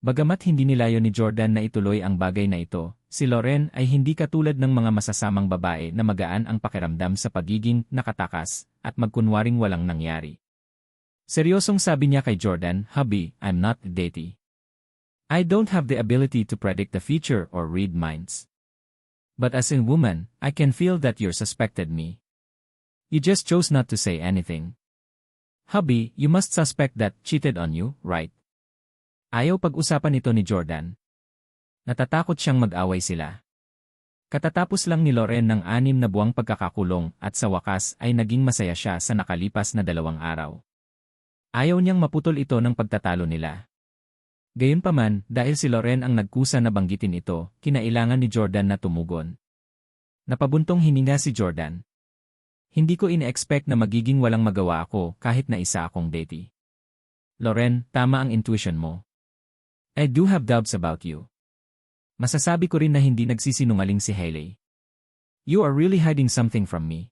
Bagamat hindi nilayo ni Jordan na ituloy ang bagay na ito, si Lauren ay hindi katulad ng mga masasamang babae na magaan ang pakiramdam sa pagiging nakatakas at magkunwaring walang nangyari. Seryosong sabi niya kay Jordan, "Hubby, I'm not dating. I don't have the ability to predict the future or read minds. But as a woman, I can feel that you suspected me. You just chose not to say anything. Hubby, you must suspect that cheated on you, right?" Ayaw pag-usapan ito ni Jordan. Natatakot siyang mag-away sila. Katatapos lang ni Lauren ng 6 na buwang pagkakakulong at sa wakas ay naging masaya siya sa nakalipas na 2 araw. Ayaw niyang maputol ito ng pagtatalo nila. Gayunpaman, dahil si Lauren ang nagkusa na banggitin ito, kinailangan ni Jordan na tumugon. Napabuntong hininga si Jordan. "Hindi ko ine-expect na magiging walang magawa ako kahit na isa akong datee. Lauren, tama ang intuition mo. I do have doubts about you. Masasabi ko rin na hindi nagsisinungaling si Hailey. You are really hiding something from me.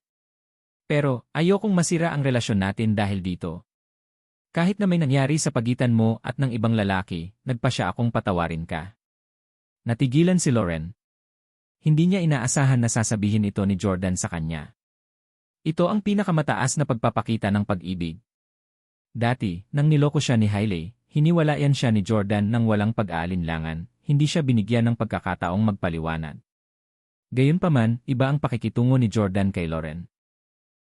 Pero, ayokong masira ang relasyon natin dahil dito. Kahit na may nangyari sa pagitan mo at ng ibang lalaki, nagpa siya akong patawarin ka." Natigilan si Lauren. Hindi niya inaasahan na sasabihin ito ni Jordan sa kanya. Ito ang pinakamataas na pagpapakita ng pag-ibig. Dati, nang niloko siya ni Hailey, hiniwalayan siya ni Jordan nang walang pag-aalinlangan, hindi siya binigyan ng pagkakataong magpaliwanag. Gayunpaman, iba ang pakikitungo ni Jordan kay Lauren.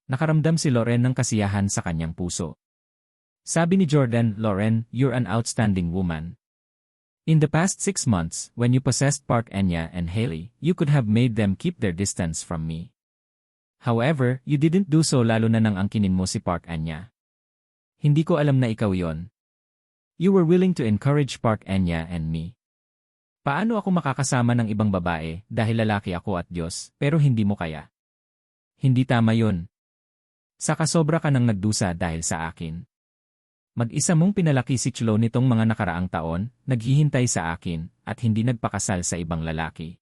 Nakaramdam si Lauren ng kasiyahan sa kanyang puso. Sabi ni Jordan, "Lauren, you're an outstanding woman. In the past 6 months, when you possessed Park Enya and Hailey, you could have made them keep their distance from me. However, you didn't do so lalo na nang angkinin mo si Park Enya. Hindi ko alam na ikaw yon. You were willing to encourage Park Enya and me. Paano ako makakasama ng ibang babae dahil lalaki ako at Diyos, pero hindi mo kaya? Hindi tama yon. Saka sobra ka nang nagdusa dahil sa akin. Mag-isa mong pinalaki si Chloe nitong mga nakaraang taon, naghihintay sa akin, at hindi nagpakasal sa ibang lalaki.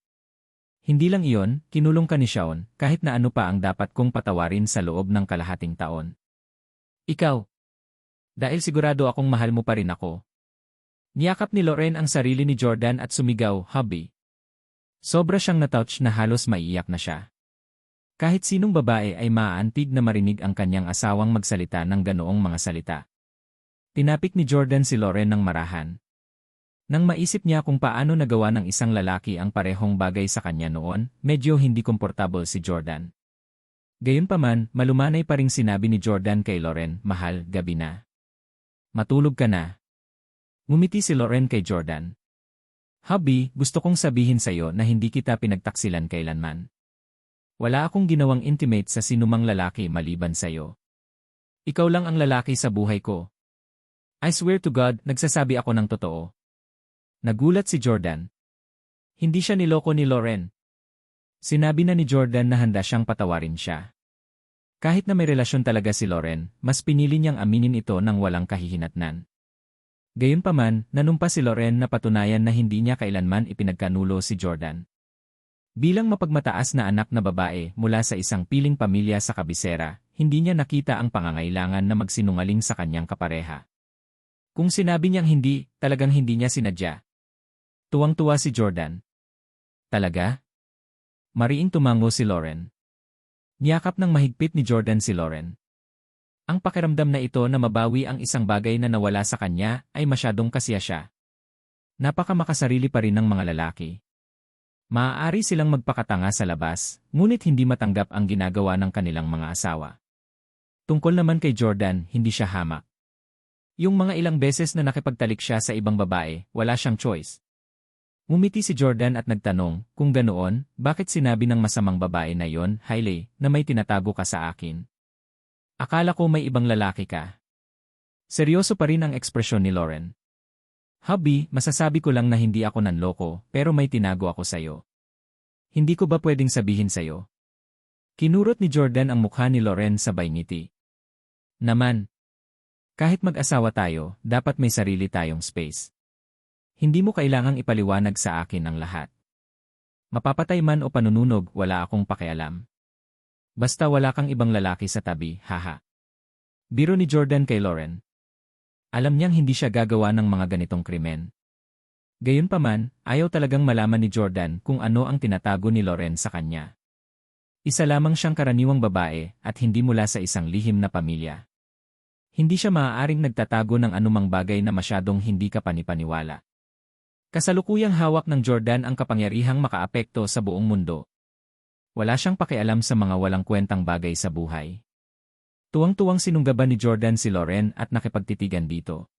Hindi lang iyon, kinulong ka ni Shawn, kahit na ano pa ang dapat kong patawarin sa loob ng kalahating taon. Ikaw. Dahil sigurado akong mahal mo pa rin ako." Niyakap ni Lauren ang sarili ni Jordan at sumigaw, "Hubby." Sobra siyang natouch na halos maiiyak na siya. Kahit sinong babae ay maaantig na marinig ang kanyang asawang magsalita ng ganoong mga salita. Tinapik ni Jordan si Lauren ng marahan. Nang maisip niya kung paano nagawa ng isang lalaki ang parehong bagay sa kanya noon, medyo hindi komportable si Jordan. Gayunpaman, malumanay pa ring sinabi ni Jordan kay Lauren, "Mahal, gabi na. Matulog ka na." Ngumiti si Lauren kay Jordan. "Hubby, gusto kong sabihin sa'yo na hindi kita pinagtaksilan kailanman. Wala akong ginawang intimate sa sinumang lalaki maliban sa'yo. Ikaw lang ang lalaki sa buhay ko. I swear to God, nagsasabi ako ng totoo." Nagulat si Jordan. Hindi siya niloko ni Lauren. Sinabi na ni Jordan na handa siyang patawarin siya. Kahit na may relasyon talaga si Lauren, mas pinili niyang aminin ito nang walang kahihinatnan. Gayunpaman, nanumpa si Lauren na patunayan na hindi niya kailanman ipinagkanulo si Jordan. Bilang mapagmataas na anak na babae mula sa isang piling pamilya sa kabisera, hindi niya nakita ang pangangailangan na magsinungaling sa kanyang kapareha. Kung sinabi niyang hindi, talagang hindi niya sinadya. Tuwang-tuwa si Jordan. Talaga? Mariing tumango si Lauren. Niyakap ng mahigpit ni Jordan si Lauren. Ang pakiramdam na ito na mabawi ang isang bagay na nawala sa kanya ay masyadong kasiya siya. Napakamakasarili pa rin ng mga lalaki. Maaari silang magpakatanga sa labas, ngunit hindi matanggap ang ginagawa ng kanilang mga asawa. Tungkol naman kay Jordan, hindi siya hamak. Yung mga ilang beses na nakipagtalik siya sa ibang babae, wala siyang choice. Ngumiti si Jordan at nagtanong, "Kung ganoon, bakit sinabi ng masamang babae na yon, Hailey, na may tinatago ka sa akin? Akala ko may ibang lalaki ka." Seryoso pa rin ang ekspresyon ni Lauren. "Hubby, masasabi ko lang na hindi ako nanloko, pero may tinago ako sayo. Hindi ko ba pwedeng sabihin sayo?" Kinurot ni Jordan ang mukha ni Lauren sabay ngiti. "Naman. Kahit mag-asawa tayo, dapat may sarili tayong space. Hindi mo kailangang ipaliwanag sa akin ang lahat. Mapapatay man o panununog, wala akong pakialam. Basta wala kang ibang lalaki sa tabi, haha." Biro ni Jordan kay Lauren. Alam niyang hindi siya gagawa ng mga ganitong krimen. Gayunpaman, ayaw talagang malaman ni Jordan kung ano ang tinatago ni Loren sa kanya. Isa lamang siyang karaniwang babae at hindi mula sa isang lihim na pamilya. Hindi siya maaaring nagtatago ng anumang bagay na masyadong hindi kapanipaniwala. Kasalukuyang hawak ng Jordan ang kapangyarihang makaapekto sa buong mundo. Wala siyang pakialam sa mga walang kwentang bagay sa buhay. Tuwang-tuwang sinunggaban ni Jordan si Loren at nakipagtitigan dito.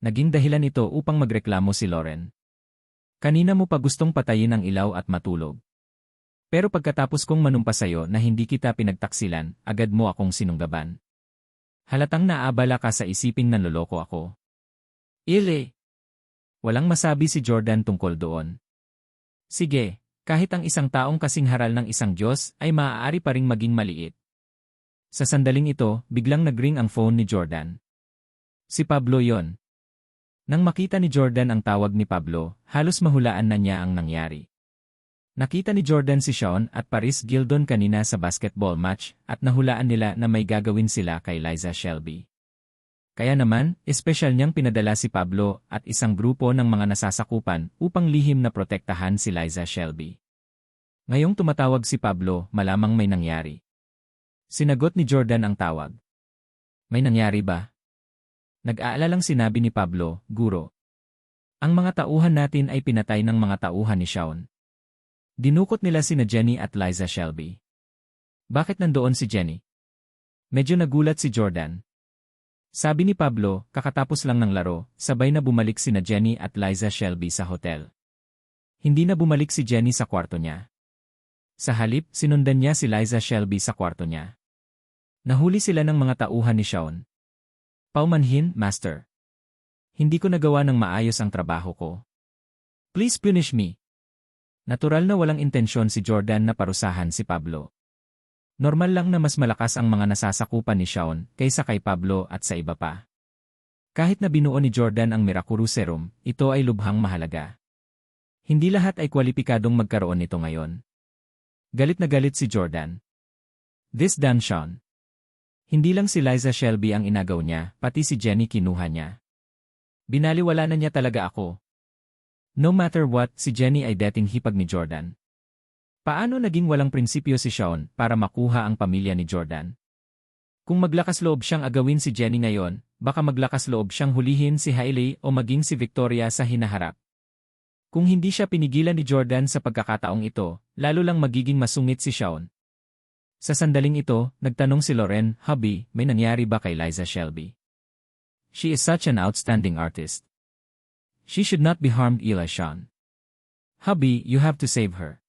Naging dahilan ito upang magreklamo si Loren. Kanina mo pa gustong patayin ang ilaw at matulog. Pero pagkatapos kong manumpa sa'yo na hindi kita pinagtaksilan, agad mo akong sinunggaban. Halatang naabala ka sa isiping nanloloko ako. Ile! Walang masabi si Jordan tungkol doon. Sige, kahit ang isang taong kasing haral ng isang Diyos ay maaari pa ring maging maliit. Sa sandaling ito, biglang nagring ang phone ni Jordan. Si Pablo yon. Nang makita ni Jordan ang tawag ni Pablo, halos mahulaan na niya ang nangyari. Nakita ni Jordan si Sean at Paris Gildon kanina sa basketball match at nahulaan nila na may gagawin sila kay Liza Shelby. Kaya naman, espesyal niyang pinadala si Pablo at isang grupo ng mga nasasakupan upang lihim na protektahan si Liza Shelby. Ngayong tumatawag si Pablo, malamang may nangyari. Sinagot ni Jordan ang tawag. May nangyari ba? Nag-aalalang sinabi ni Pablo, Guro. Ang mga tauhan natin ay pinatay ng mga tauhan ni Sean. Dinukot nila sina Jenny at Liza Shelby. Bakit nandoon si Jenny? Medyo nagulat si Jordan. Sabi ni Pablo, kakatapos lang ng laro, sabay na bumalik sina Jenny at Liza Shelby sa hotel. Hindi na bumalik si Jenny sa kwarto niya. Sa halip, sinundan niya si Liza Shelby sa kwarto niya. Nahuli sila ng mga tauhan ni Sean. Paumanhin, Master. Hindi ko nagawa ng maayos ang trabaho ko. Please punish me. Natural na walang intensyon si Jordan na parusahan si Pablo. Normal lang na mas malakas ang mga nasasakupan ni Sean kaysa kay Pablo at sa iba pa. Kahit na binuo ni Jordan ang Miraculous Serum, ito ay lubhang mahalaga. Hindi lahat ay kwalipikadong magkaroon nito ngayon. Galit na galit si Jordan. This done, Sean. Hindi lang si Liza Shelby ang inagaw niya, pati si Jenny kinuha niya. Binaliwala na niya talaga ako. No matter what, si Jenny ay dating hipag ni Jordan. Paano naging walang prinsipyo si Sean para makuha ang pamilya ni Jordan? Kung maglakas loob siyang agawin si Jenny ngayon, baka maglakas loob siyang hulihin si Hailey o maging si Victoria sa hinaharap. Kung hindi siya pinigilan ni Jordan sa pagkakataong ito, lalo lang magiging masungit si Sean. Sa sandaling ito, nagtanong si Loren, Hubby, may nangyari ba kay Liza Shelby? She is such an outstanding artist. She should not be harmed, Ila Sean. Hubby, you have to save her.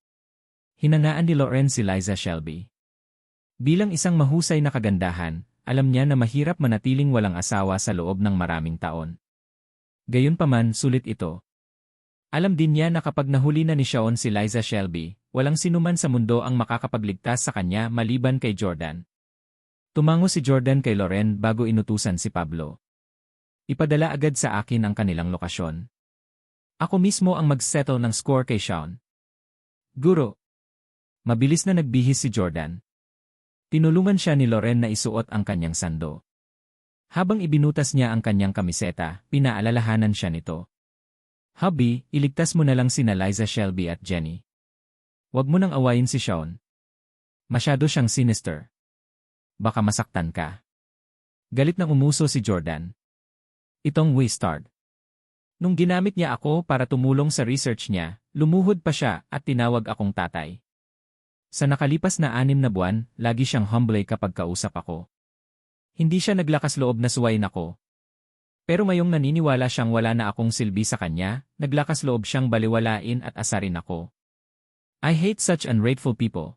Hinangaan ni Loren si Liza Shelby. Bilang isang mahusay na kagandahan, alam niya na mahirap manatiling walang asawa sa loob ng maraming taon. Gayunpaman, sulit ito. Alam din niya na kapag nahuli na ni Sean si Liza Shelby, walang sinuman sa mundo ang makakapagligtas sa kanya maliban kay Jordan. Tumango si Jordan kay Loren bago inutusan si Pablo. Ipadala agad sa akin ang kanilang lokasyon. Ako mismo ang mag-settle ng score kay Sean. Guro. Mabilis na nagbihis si Jordan. Tinulungan siya ni Loren na isuot ang kanyang sando. Habang ibinutas niya ang kanyang kamiseta, pinaalalahanan siya nito. Hubby, iligtas mo na lang sina Liza Shelby at Jenny. Huwag mo nang awayin si Sean. Masyado siyang sinister. Baka masaktan ka. Galit nang umuso si Jordan. Itong Wizard. Nung ginamit niya ako para tumulong sa research niya, lumuhod pa siya at tinawag akong tatay. Sa nakalipas na 6 na buwan, lagi siyang humble kapag kausap ako. Hindi siya naglakas loob na suwayin ako. Pero ngayong naniniwala siyang wala na akong silbi sa kanya, naglakas loob siyang baliwalain at asarin ako. I hate such ungrateful people.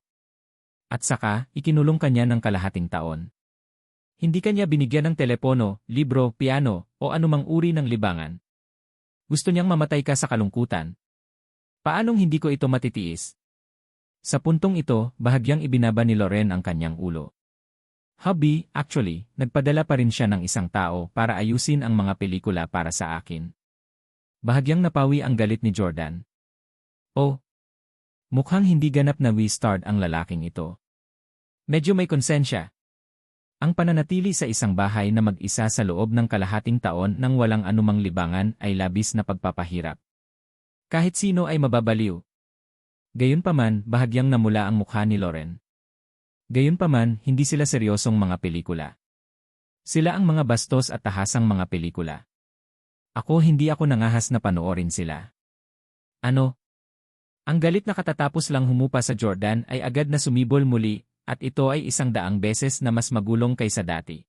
At saka, ikinulong kanya ng kalahating taon. Hindi kanya binigyan ng telepono, libro, piano, o anumang uri ng libangan. Gusto niyang mamatay ka sa kalungkutan. Paanong hindi ko ito matitiis? Sa puntong ito, bahagyang ibinaba ni Loren ang kanyang ulo. Hubby, actually, nagpadala pa rin siya ng isang tao para ayusin ang mga pelikula para sa akin. Bahagyang napawi ang galit ni Jordan. Oh, mukhang hindi ganap na Wizard ang lalaking ito. Medyo may konsensya. Ang pananatili sa isang bahay na mag-isa sa loob ng kalahating taon nang walang anumang libangan ay labis na pagpapahirap. Kahit sino ay mababaliw. Gayunpaman, bahagyang namula ang mukha ni Loren. Gayunpaman, hindi sila seryosong mga pelikula. Sila ang mga bastos at tahasang mga pelikula. Hindi ako nangahas na panoorin sila. Ano? Ang galit na katatapos lang humupa sa Jordan ay agad na sumibol muli, at ito ay 100 beses na mas magulong kaysa dati.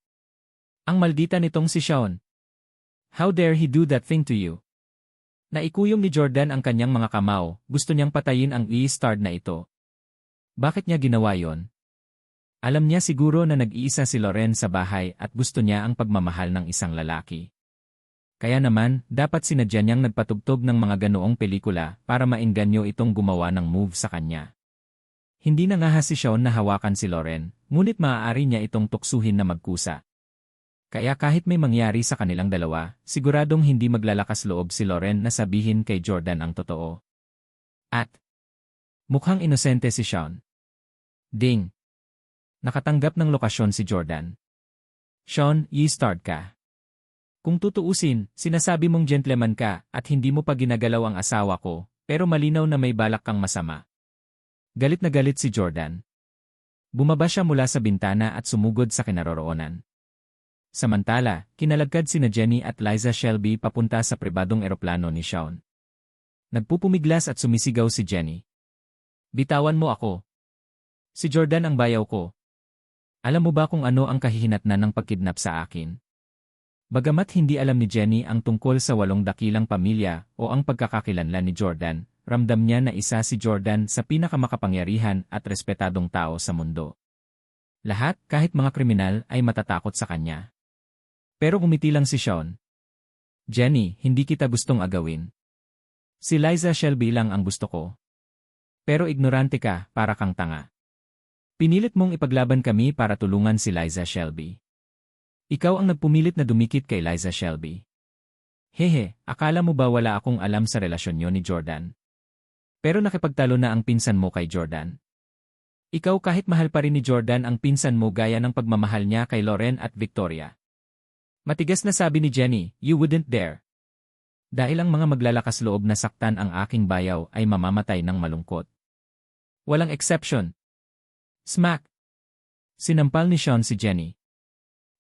Ang maldita nitong si Sean. How dare he do that thing to you? Naikuyom ni Jordan ang kanyang mga kamao, gusto niyang patayin ang e-star na ito. Bakit niya ginawa yon? Alam niya siguro na nag-iisa si Loren sa bahay at gusto niya ang pagmamahal ng isang lalaki. Kaya naman, dapat sinadya niyang nagpatugtog ng mga ganoong pelikula para mainganyo itong gumawa ng move sa kanya. Hindi na nga si Sean na hawakan si Loren, ngunit maaari niya itong tuksuhin na magkusa. Kaya kahit may mangyari sa kanilang dalawa, siguradong hindi maglalakas loob si Loren na sabihin kay Jordan ang totoo. At mukhang inosente si Sean. Ding! Nakatanggap ng lokasyon si Jordan. Sean, i-start ka. Kung tutuusin, sinasabi mong gentleman ka at hindi mo pa ginagalaw ang asawa ko, pero malinaw na may balak kang masama. Galit na galit si Jordan. Bumaba siya mula sa bintana at sumugod sa kinaroroonan. Samantala, kinalagkad sina Jenny at Liza Shelby papunta sa pribadong eroplano ni Sean. Nagpupumiglas at sumisigaw si Jenny. Bitawan mo ako. Si Jordan ang bayaw ko. Alam mo ba kung ano ang kahihinatnan ng pagkidnap sa akin? Bagamat hindi alam ni Jenny ang tungkol sa 8 dakilang pamilya o ang pagkakakilanlan ni Jordan, ramdam niya na isa si Jordan sa pinakamakapangyarihan at respetadong tao sa mundo. Lahat, kahit mga kriminal, ay matatakot sa kanya. Pero umiti lang si Sean. Jenny, hindi kita gustong agawin. Si Liza Shelby lang ang gusto ko. Pero ignorante ka, para kang tanga. Pinilit mong ipaglaban kami para tulungan si Liza Shelby. Ikaw ang nagpumilit na dumikit kay Liza Shelby. Hehe, akala mo ba wala akong alam sa relasyon niyo ni Jordan? Pero nakipagtalo na ang pinsan mo kay Jordan. Ikaw kahit mahal pa rin ni Jordan ang pinsan mo gaya ng pagmamahal niya kay Loren at Victoria. Matigas na sabi ni Jenny, you wouldn't dare. Dahil ang mga maglalakas loob na saktan ang aking bayaw ay mamamatay ng malungkot. Walang exception. Smack! Sinampal ni Sean si Jenny.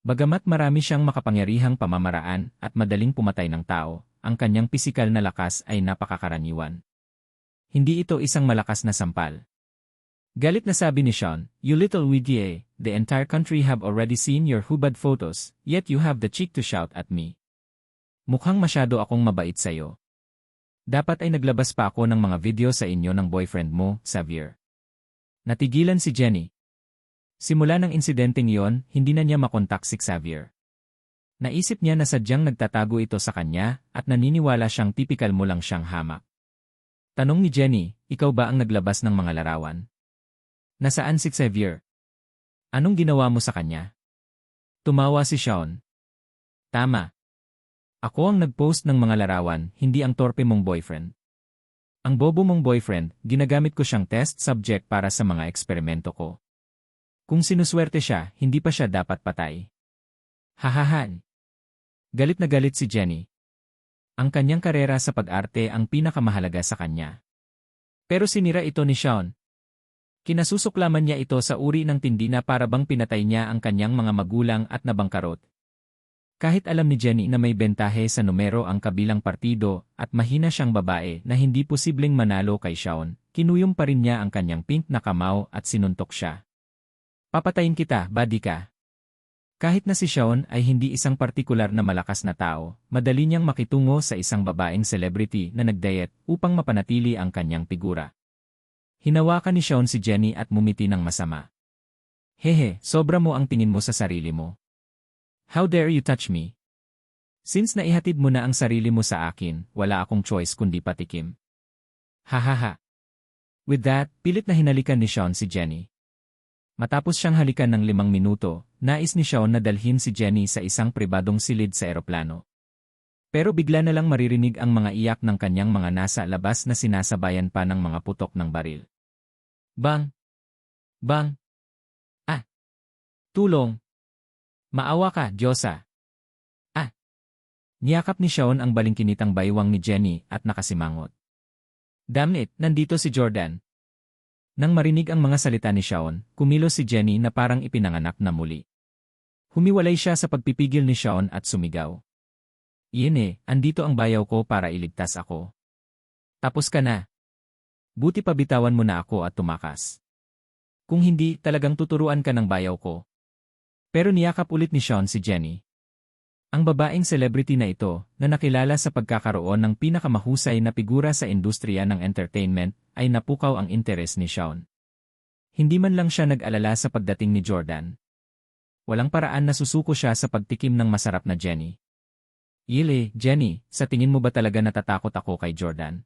Bagamat marami siyang makapangyarihang pamamaraan at madaling pumatay ng tao, ang kanyang pisikal na lakas ay napakakaraniwan. Hindi ito isang malakas na sampal. Galit na sabi ni Sean, you little widye, the entire country have already seen your hubad photos, yet you have the cheek to shout at me. Mukhang masyado akong mabait sa'yo. Dapat ay naglabas pa ako ng mga video sa inyo ng boyfriend mo, Xavier. Natigilan si Jenny. Simula ng insidenteng iyon, hindi na niya makontak si Xavier. Naisip niya na sadyang nagtatago ito sa kanya at naniniwala siyang tipikal mo lang siyang hamak. Tanong ni Jenny, ikaw ba ang naglabas ng mga larawan? Nasaan si Xavier? Anong ginawa mo sa kanya? Tumawa si Sean. Tama. Ako ang nag-post ng mga larawan, hindi ang torpe mong boyfriend. Ang bobo mong boyfriend, ginagamit ko siyang test subject para sa mga eksperimento ko. Kung sinuswerte siya, hindi pa siya dapat patay. Hahahan. Galit na galit si Jenny. Ang kanyang karera sa pag-arte ang pinakamahalaga sa kanya. Pero sinira ito ni Sean. Kinasusuklaman niya ito sa uri ng tindina para bang pinatay niya ang kanyang mga magulang at nabangkarot. Kahit alam ni Jenny na may bentahe sa numero ang kabilang partido at mahina siyang babae na hindi posibleng manalo kay Sean, kinuyom pa rin niya ang kanyang pink na kamao at sinuntok siya. Papatayin kita, buddy ka. Kahit na si Sean ay hindi isang partikular na malakas na tao, madali niyang makitungo sa isang babaeng celebrity na nagdayet upang mapanatili ang kanyang figura. Hinawakan ni Sean si Jenny at mumiti ng masama. Hehe, sobra mo ang tingin mo sa sarili mo. How dare you touch me? Since naihatid mo na ang sarili mo sa akin, wala akong choice kundi patikim. Hahaha. With that, pilit na hinalikan ni Sean si Jenny. Matapos siyang halikan ng 5 minuto, nais ni Sean na dalhin si Jenny sa isang pribadong silid sa eroplano. Pero bigla na lang maririnig ang mga iyak ng kanyang mga nasa labas na sinasabayan pa ng mga putok ng baril. Bang! Bang! Ah! Tulong! Maawa ka, Diyosa! Ah! Niyakap ni Sean ang balingkinitang baywang ni Jenny at nakasimangot. Damn it, nandito si Jordan. Nang marinig ang mga salita ni Shawn, kumilos si Jenny na parang ipinanganak na muli. Humiwalay siya sa pagpipigil ni Shawn at sumigaw. Iyan andito ang bayaw ko para iligtas ako. Tapos ka na. Buti pa bitawan mo na ako at tumakas. Kung hindi, talagang tuturuan ka ng bayaw ko. Pero niyakap ulit ni Shawn si Jenny. Ang babaeng celebrity na ito, na nakilala sa pagkakaroon ng pinakamahusay na figura sa industriya ng entertainment, ay napukaw ang interes ni Shawn. Hindi man lang siya nag-alala sa pagdating ni Jordan. Walang paraan na susuko siya sa pagtikim ng masarap na Jenny. Jenny, sa tingin mo ba talaga natatakot ako kay Jordan?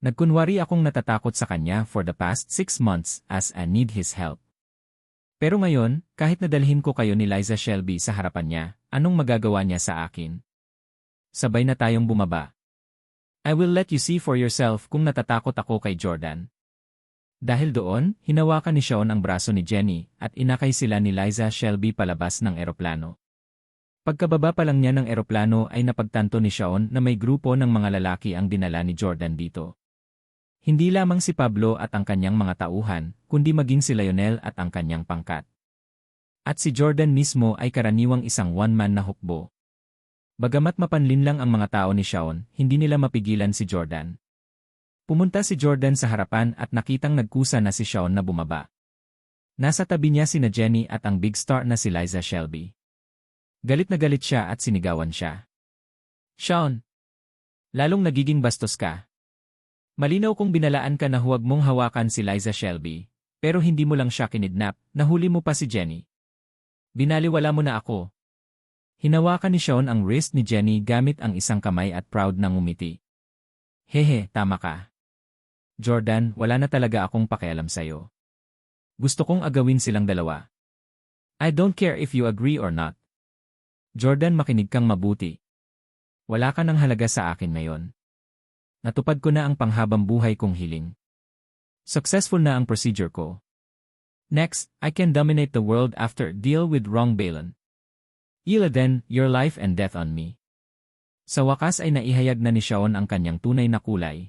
Nagkunwari akong natatakot sa kanya for the past 6 months as I need his help. Pero ngayon, kahit nadalhin ko kayo ni Liza Shelby sa harapan niya, anong magagawa niya sa akin? Sabay na tayong bumaba. I will let you see for yourself kung natatakot ako kay Jordan. Dahil doon, hinawakan ni Shawn ang braso ni Jenny at inakay sila ni Liza Shelby palabas ng eroplano. Pagkababa pa lang niya ng eroplano ay napagtanto ni Shawn na may grupo ng mga lalaki ang dinala ni Jordan dito. Hindi lamang si Pablo at ang kanyang mga tauhan, kundi maging si Lionel at ang kanyang pangkat. At si Jordan mismo ay karaniwang isang one-man na hukbo. Bagamat mapanlin lang ang mga tao ni Shawn, hindi nila mapigilan si Jordan. Pumunta si Jordan sa harapan at nakitang nagkusa na si Shawn na bumaba. Nasa tabi niya sina Jenny at ang big star na si Liza Shelby. Galit na galit siya at sinigawan siya. Shawn! Lalong nagiging bastos ka. Malinaw kong binalaan ka na huwag mong hawakan si Liza Shelby, pero hindi mo lang siya kinidnap, nahuli mo pa si Jenny. Binaliwala mo na ako. Hinawakan ni Shawn ang wrist ni Jenny gamit ang isang kamay at proud na ngumiti. Hehe, tama ka. Jordan, wala na talaga akong pakialam sa'yo. Gusto kong agawin silang dalawa. I don't care if you agree or not. Jordan, makinig kang mabuti. Wala ka ng halaga sa akin ngayon. Natupad ko na ang panghabang buhay kong hiling. Successful na ang procedure ko. Next, I can dominate the world after deal with wrong Balon. Then, your life and death on me. Sa wakas ay naihayag na ni Shawn ang kanyang tunay na kulay.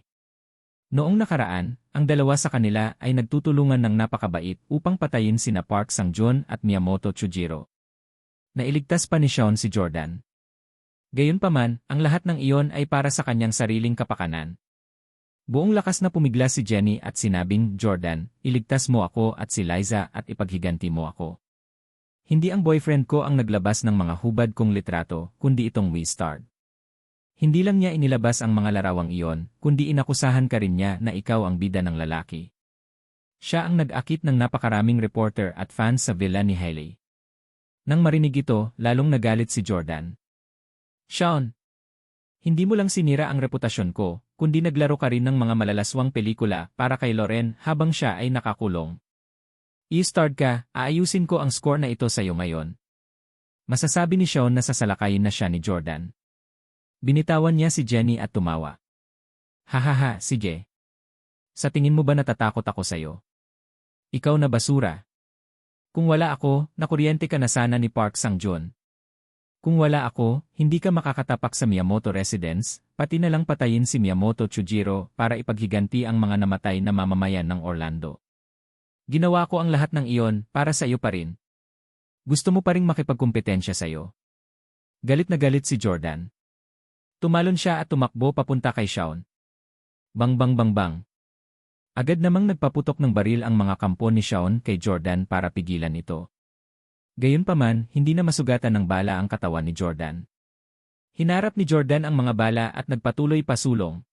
Noong nakaraan, ang dalawa sa kanila ay nagtutulungan ng napakabait upang patayin sina Park Sang-joon at Miyamoto Chujiro. Nailigtas pa ni Shawn si Jordan. Gayunpaman, ang lahat ng iyon ay para sa kanyang sariling kapakanan. Buong lakas na pumigla si Jenny at sinabing, Jordan, iligtas mo ako at si Liza at ipaghiganti mo ako. Hindi ang boyfriend ko ang naglabas ng mga hubad kong litrato, kundi itong WeStart. Hindi lang niya inilabas ang mga larawang iyon, kundi inakusahan ka rin niya na ikaw ang bida ng lalaki. Siya ang nag-akit ng napakaraming reporter at fans sa villa ni Hailey. Nang marinig ito, lalong nagalit si Jordan. Shawn, hindi mo lang sinira ang reputasyon ko, kundi naglaro ka rin ng mga malalaswang pelikula para kay Loren habang siya ay nakakulong. I-start ka, aayusin ko ang score na ito sa'yo ngayon. Masasabi ni Shawn na sasalakayin na siya ni Jordan. Binitawan niya si Jenny at tumawa. Hahaha, sige. Sa tingin mo ba natatakot ako sa'yo? Ikaw na basura. Kung wala ako, nakuryente ka na sana ni Park Sang-joon. Kung wala ako, hindi ka makakatapak sa Miyamoto residence, pati na lang patayin si Miyamoto Chujiro para ipaghiganti ang mga namatay na mamamayan ng Orlando. Ginawa ko ang lahat ng iyon para sa iyo pa rin. Gusto mo pa ring makipagkumpetensya sa iyo. Galit na galit si Jordan. Tumalon siya at tumakbo papunta kay Shawn. Bang bang bang bang. Agad namang nagpaputok ng baril ang mga kampo ni Shawn kay Jordan para pigilan ito. Gayunpaman, hindi na masugatan ng bala ang katawan ni Jordan. Hinarap ni Jordan ang mga bala at nagpatuloy pasulong.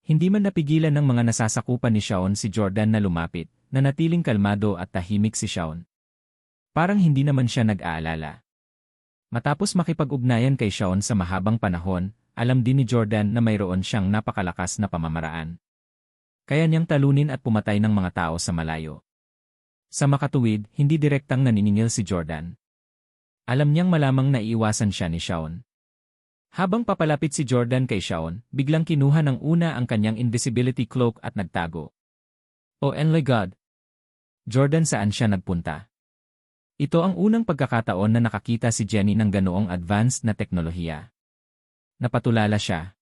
Hindi man napigilan ng mga nasasakupan ni Shawn si Jordan na lumapit, nanatiling kalmado at tahimik si Shawn. Parang hindi naman siya nag-aalala. Matapos makipag-ugnayan kay Shawn sa mahabang panahon, alam din ni Jordan na mayroon siyang napakalakas na pamamaraan. Kaya niyang talunin at pumatay ng mga tao sa malayo. Sa makatuwid, hindi direktang naniningil si Jordan. Alam niyang malamang naiiwasan siya ni Shawn. Habang papalapit si Jordan kay Shawn, biglang kinuha ng una ang kanyang invisibility cloak at nagtago. Oh my God! Jordan, saan siya nagpunta? Ito ang unang pagkakataon na nakakita si Jenny ng ganoong advanced na teknolohiya. Napatulala siya.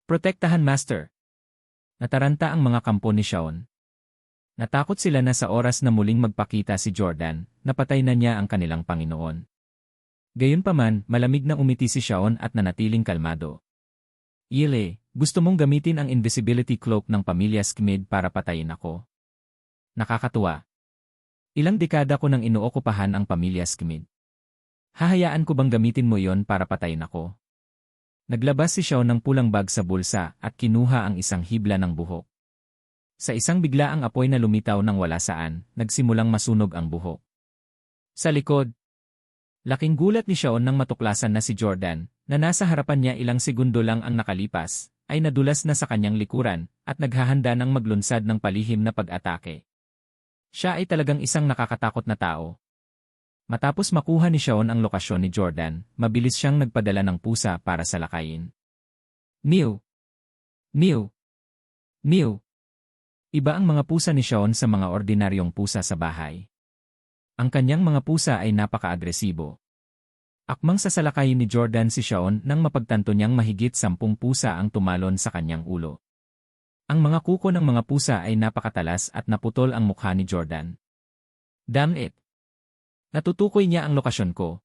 Protektahan, Master! Nataranta ang mga kampo ni Shaun. Natakot sila na sa oras na muling magpakita si Jordan, napatay na niya ang kanilang Panginoon. Gayunpaman, malamig na umiti si Shaun at nanatiling kalmado. Yele, gusto mong gamitin ang invisibility cloak ng pamilya Schmid para patayin ako? Nakakatuwa. Ilang dekada ko nang inuokupahan ang pamilya Schmid. Hahayaan ko bang gamitin mo yon para patayin ako? Naglabas si Shaun ng pulang bag sa bulsa at kinuha ang isang hibla ng buhok. Sa isang biglaang apoy na lumitaw ng wala saan, nagsimulang masunog ang buhok. Sa likod, laking gulat ni Shaun nang matuklasan na si Jordan, na nasa harapan niya ilang segundo lang ang nakalipas, ay nadulas na sa kanyang likuran at naghahanda ng maglunsad ng palihim na pag-atake. Siya ay talagang isang nakakatakot na tao. Matapos makuha ni Shaun ang lokasyon ni Jordan, mabilis siyang nagpadala ng pusa para salakayin. Mew! Mew! Mew! Iba ang mga pusa ni Shaun sa mga ordinaryong pusa sa bahay. Ang kanyang mga pusa ay napaka-agresibo. Akmang sasalakayin ni Jordan si Shaun nang mapagtanto niyang mahigit 10 pusa ang tumalon sa kanyang ulo. Ang mga kuko ng mga pusa ay napakatalas at naputol ang mukha ni Jordan. Damn it! Natutukoy niya ang lokasyon ko.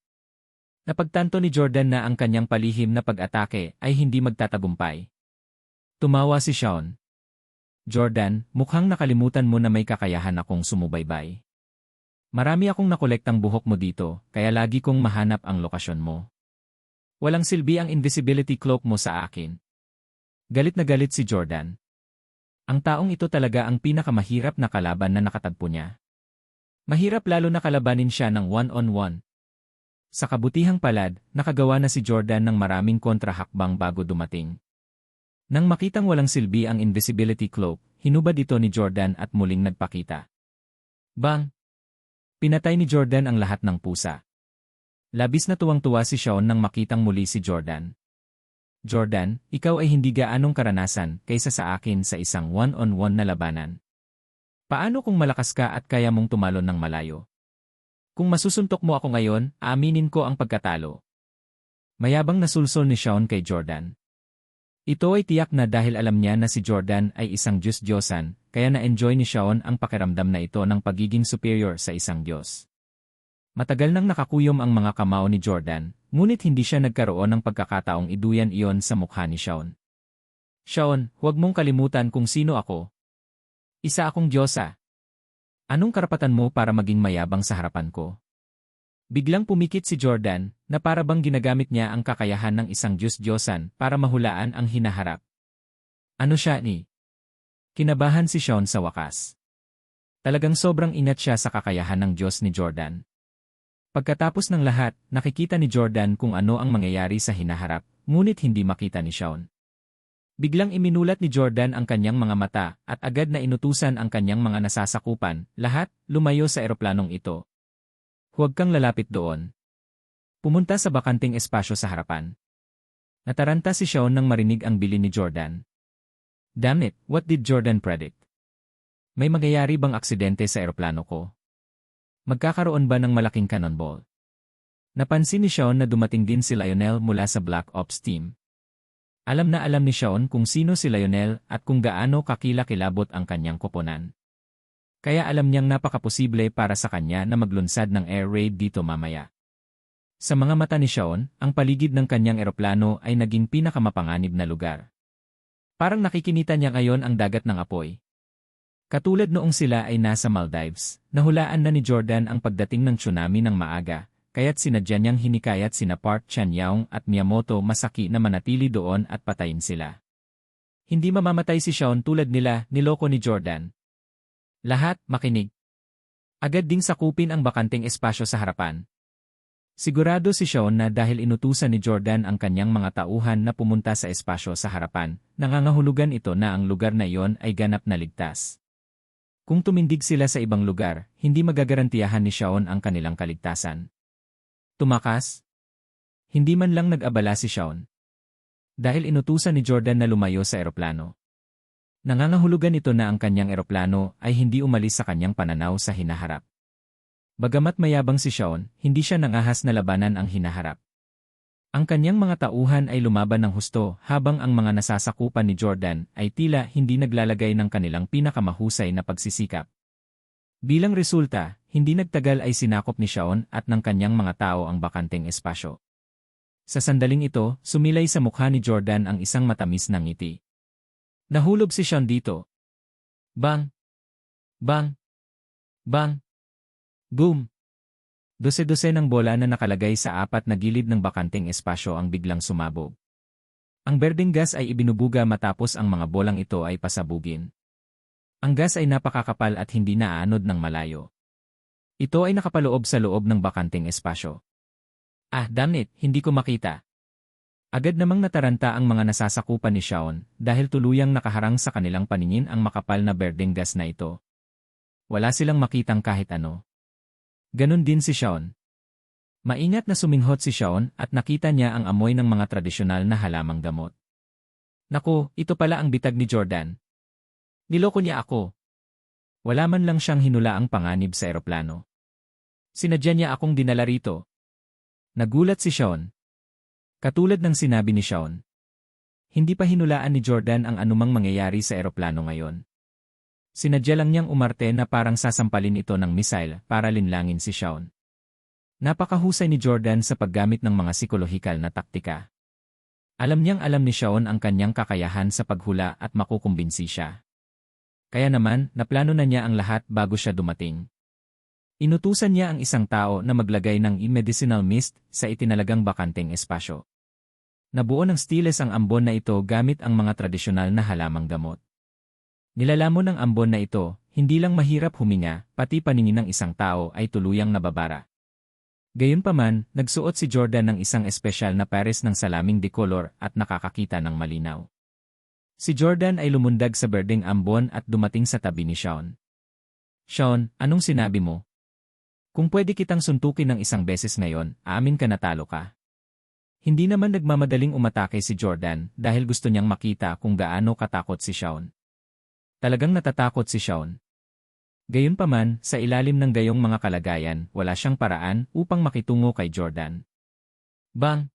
Napagtanto ni Jordan na ang kanyang palihim na pag-atake ay hindi magtatagumpay. Tumawa si Shaun. Jordan, mukhang nakalimutan mo na may kakayahan akong sumubaybay. Marami akong nakolektang buhok mo dito, kaya lagi kong mahanap ang lokasyon mo. Walang silbi ang invisibility cloak mo sa akin. Galit na galit si Jordan. Ang taong ito talaga ang pinakamahirap na kalaban na nakatagpo niya. Mahirap lalo na kalabanin siya ng one-on-one. Sa kabutihang palad, nakagawa na si Jordan ng maraming kontrahakbang bago dumating. Nang makitang walang silbi ang invisibility cloak, hinubad ito ni Jordan at muling nagpakita. Bang! Pinatay ni Jordan ang lahat ng pusa. Labis na tuwang-tuwa si Shaun nang makitang muli si Jordan. Jordan, ikaw ay hindi gaanong karanasan kaysa sa akin sa isang one-on-one na labanan. Paano kung malakas ka at kaya mong tumalon ng malayo? Kung masusuntok mo ako ngayon, aaminin ko ang pagkatalo. Mayabang nasulsol ni Shaun kay Jordan. Ito ay tiyak na dahil alam niya na si Jordan ay isang Diyos-Diyosan, kaya na-enjoy ni Shaun ang pakiramdam na ito ng pagiging superior sa isang Diyos. Matagal nang nakakuyom ang mga kamao ni Jordan, ngunit hindi siya nagkaroon ng pagkakataong iduyan iyon sa mukha ni Shaun. Shaun, huwag mong kalimutan kung sino ako. Isa akong Diyosa. Anong karapatan mo para maging mayabang sa harapan ko? Biglang pumikit si Jordan, na para bang ginagamit niya ang kakayahan ng isang Diyos-Diyosan para mahulaan ang hinaharap. Ano siya ni? Kinabahan si Shaun sa wakas. Talagang sobrang ingat siya sa kakayahan ng Diyos ni Jordan. Pagkatapos ng lahat, nakikita ni Jordan kung ano ang mangyayari sa hinaharap, ngunit hindi makita ni Shaun. Biglang iminulat ni Jordan ang kanyang mga mata at agad na inutusan ang kanyang mga nasasakupan, lahat, lumayo sa eroplanong ito. Huwag kang lalapit doon. Pumunta sa bakanting espasyo sa harapan. Nataranta si Shaun nang marinig ang bilin ni Jordan. Damn it, what did Jordan predict? May mangyayari bang aksidente sa eroplano ko? Magkakaroon ba ng malaking cannonball? Napansin ni Shaun na dumating din si Lionel mula sa Black Ops team. Alam na alam ni Shaun kung sino si Lionel at kung gaano kakilakilabot ang kanyang koponan. Kaya alam niyang napakaposible para sa kanya na maglunsad ng air raid dito mamaya. Sa mga mata ni Shaun, ang paligid ng kanyang eroplano ay naging pinakamapanganib na lugar. Parang nakikinita niya ngayon ang dagat ng apoy. Katulad noong sila ay nasa Maldives, nahulaan na ni Jordan ang pagdating ng tsunami ng maaga, kaya't sinadya niyang hinikayat sina Park Chan-young at Miyamoto Masaki na manatili doon at patayin sila. Hindi mamamatay si Shaun tulad nila, niloko ni Jordan. Lahat, makinig. Agad ding sakupin ang bakanting espasyo sa harapan. Sigurado si Shaun na dahil inutusan ni Jordan ang kanyang mga tauhan na pumunta sa espasyo sa harapan, nangangahulugan ito na ang lugar na iyon ay ganap na ligtas. Kung tumindig sila sa ibang lugar, hindi magagarantiyahan ni Shaun ang kanilang kaligtasan. Tumakas? Hindi man lang nag-abala si Shaun. Dahil inutusan ni Jordan na lumayo sa eroplano. Nangangahulugan ito na ang kanyang eroplano ay hindi umalis sa kanyang pananaw sa hinaharap. Bagamat mayabang si Shaun, hindi siya nangahas na labanan ang hinaharap. Ang kanyang mga tauhan ay lumaban ng husto habang ang mga nasasakupan ni Jordan ay tila hindi naglalagay ng kanilang pinakamahusay na pagsisikap. Bilang resulta, hindi nagtagal ay sinakop ni Shaun at ng kanyang mga tao ang bakanteng espasyo. Sa sandaling ito, sumilay sa mukha ni Jordan ang isang matamis na ngiti. Nahulog si Shaun dito. Bang! Bang! Bang! Boom! Dose-dose ng bola na nakalagay sa apat na gilid ng bakanteng espasyo ang biglang sumabog. Ang berdeng gas ay ibinubuga matapos ang mga bolang ito ay pasabugin. Ang gas ay napakakapal at hindi naaanod ng malayo. Ito ay nakapaloob sa loob ng bakanteng espasyo. Ah, damn it, hindi ko makita. Agad namang nataranta ang mga nasasakupan ni Shaun dahil tuluyang nakaharang sa kanilang paningin ang makapal na berdeng gas na ito. Wala silang makitang kahit ano. Ganon din si Shaun. Maingat na suminghot si Shaun at nakita niya ang amoy ng mga tradisyonal na halamang gamot. Naku, ito pala ang bitag ni Jordan. Niloko niya ako. Wala man lang siyang hinulaang panganib sa eroplano. Sinadya niya akong dinala rito. Nagulat si Shaun. Katulad ng sinabi ni Shaun. Hindi pa hinulaan ni Jordan ang anumang mangyayari sa eroplano ngayon. Sinadya lang niyang umarte na parang sasampalin ito ng missile para linlangin si Shaun. Napakahusay ni Jordan sa paggamit ng mga psikolohikal na taktika. Alam niyang alam ni Shaun ang kanyang kakayahan sa paghula at makukumbinsi siya. Kaya naman, naplano na niya ang lahat bago siya dumating. Inutusan niya ang isang tao na maglagay ng medicinal mist sa itinalagang bakanteng espasyo. Nabuo ng stiles ang ambon na ito gamit ang mga tradisyonal na halamang gamot. Nilalamon ng ambon na ito, hindi lang mahirap huminga, pati paningin ng isang tao ay tuluyang nababara. Gayunpaman, nagsuot si Jordan ng isang espesyal na pares ng salaming decolor at nakakakita ng malinaw. Si Jordan ay lumundag sa berdeng ambon at dumating sa tabi ni Shaun. Shaun, anong sinabi mo? Kung pwede kitang suntukin ng isang beses ngayon, aamin ka na talo ka. Hindi naman nagmamadaling umatake si Jordan dahil gusto niyang makita kung gaano katakot si Shaun. Talagang natatakot si Shaun. Gayunpaman, sa ilalim ng gayong mga kalagayan, wala siyang paraan upang makitungo kay Jordan. Bang!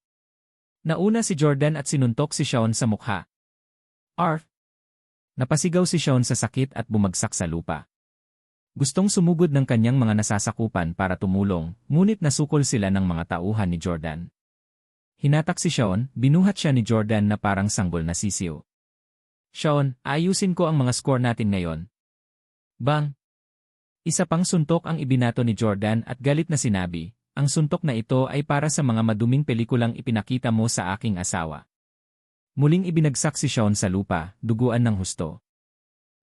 Nauna si Jordan at sinuntok si Shaun sa mukha. Arf! Napasigaw si Shaun sa sakit at bumagsak sa lupa. Gustong sumugod ng kanyang mga nasasakupan para tumulong, ngunit nasukol sila ng mga tauhan ni Jordan. Hinatak si Shaun, binuhat siya ni Jordan na parang sanggol na sisiw. Shaun, ayusin ko ang mga score natin ngayon. Bang! Isa pang suntok ang ibinato ni Jordan at galit na sinabi, ang suntok na ito ay para sa mga maduming pelikulang ipinakita mo sa aking asawa. Muling ibinagsak si Shaun sa lupa, duguan ng husto.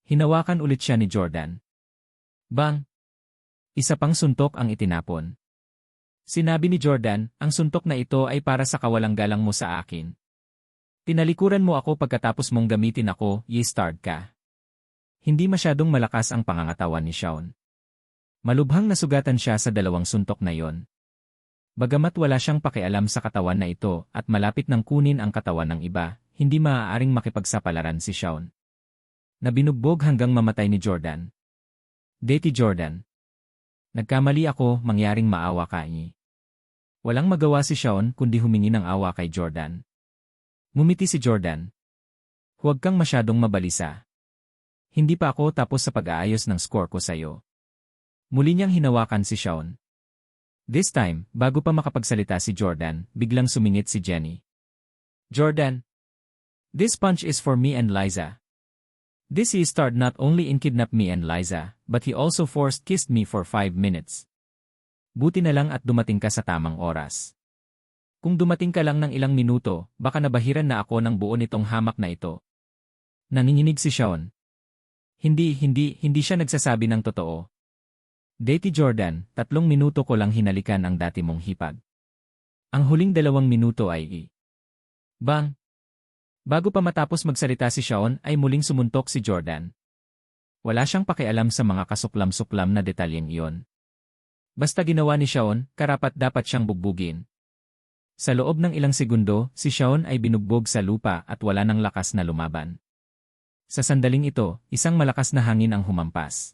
Hinawakan ulit siya ni Jordan. Bang! Isa pang suntok ang itinapon. Sinabi ni Jordan, ang suntok na ito ay para sa kawalang galang mo sa akin. Tinalikuran mo ako pagkatapos mong gamitin ako, ye-starred ka. Hindi masyadong malakas ang pangangatawan ni Shaun. Malubhang nasugatan siya sa dalawang suntok na yon. Bagamat wala siyang pakialam sa katawan na ito at malapit nang kunin ang katawan ng iba, hindi maaaring makipagsapalaran si Shaun. Nabinugbog hanggang mamatay ni Jordan. Dirty Jordan. Nagkamali ako, mangyaring maawa ka niya. Walang magawa si Shaun kundi humingi ng awa kay Jordan. Ngumiti si Jordan. Huwag kang masyadong mabalisa. Hindi pa ako tapos sa pag-aayos ng score ko sa'yo. Muli niyang hinawakan si Shaun. This time, bago pa makapagsalita si Jordan, biglang sumingit si Jenny. Jordan. This punch is for me and Liza. This he starred not only in kidnap me and Liza, but he also forced kissed me for 5 minutes. Buti na lang at dumating ka sa tamang oras. Kung dumating ka lang ng ilang minuto, baka nabahiran na ako ng buo nitong hamak na ito. Nanginginig si Shaun. Hindi siya nagsasabi ng totoo. Dirty Jordan, 3 minuto ko lang hinalikan ang dati mong hipag. Ang huling 2 minuto ay Bang! Bago pa matapos magsalita si Shaun ay muling sumuntok si Jordan. Wala siyang pakialam sa mga kasuklam-suklam na detalyeng iyon. Basta ginawa ni Shaun, karapat-dapat siyang bugbugin. Sa loob ng ilang segundo, si Shaun ay binugbog sa lupa at wala ng lakas na lumaban. Sa sandaling ito, isang malakas na hangin ang humampas.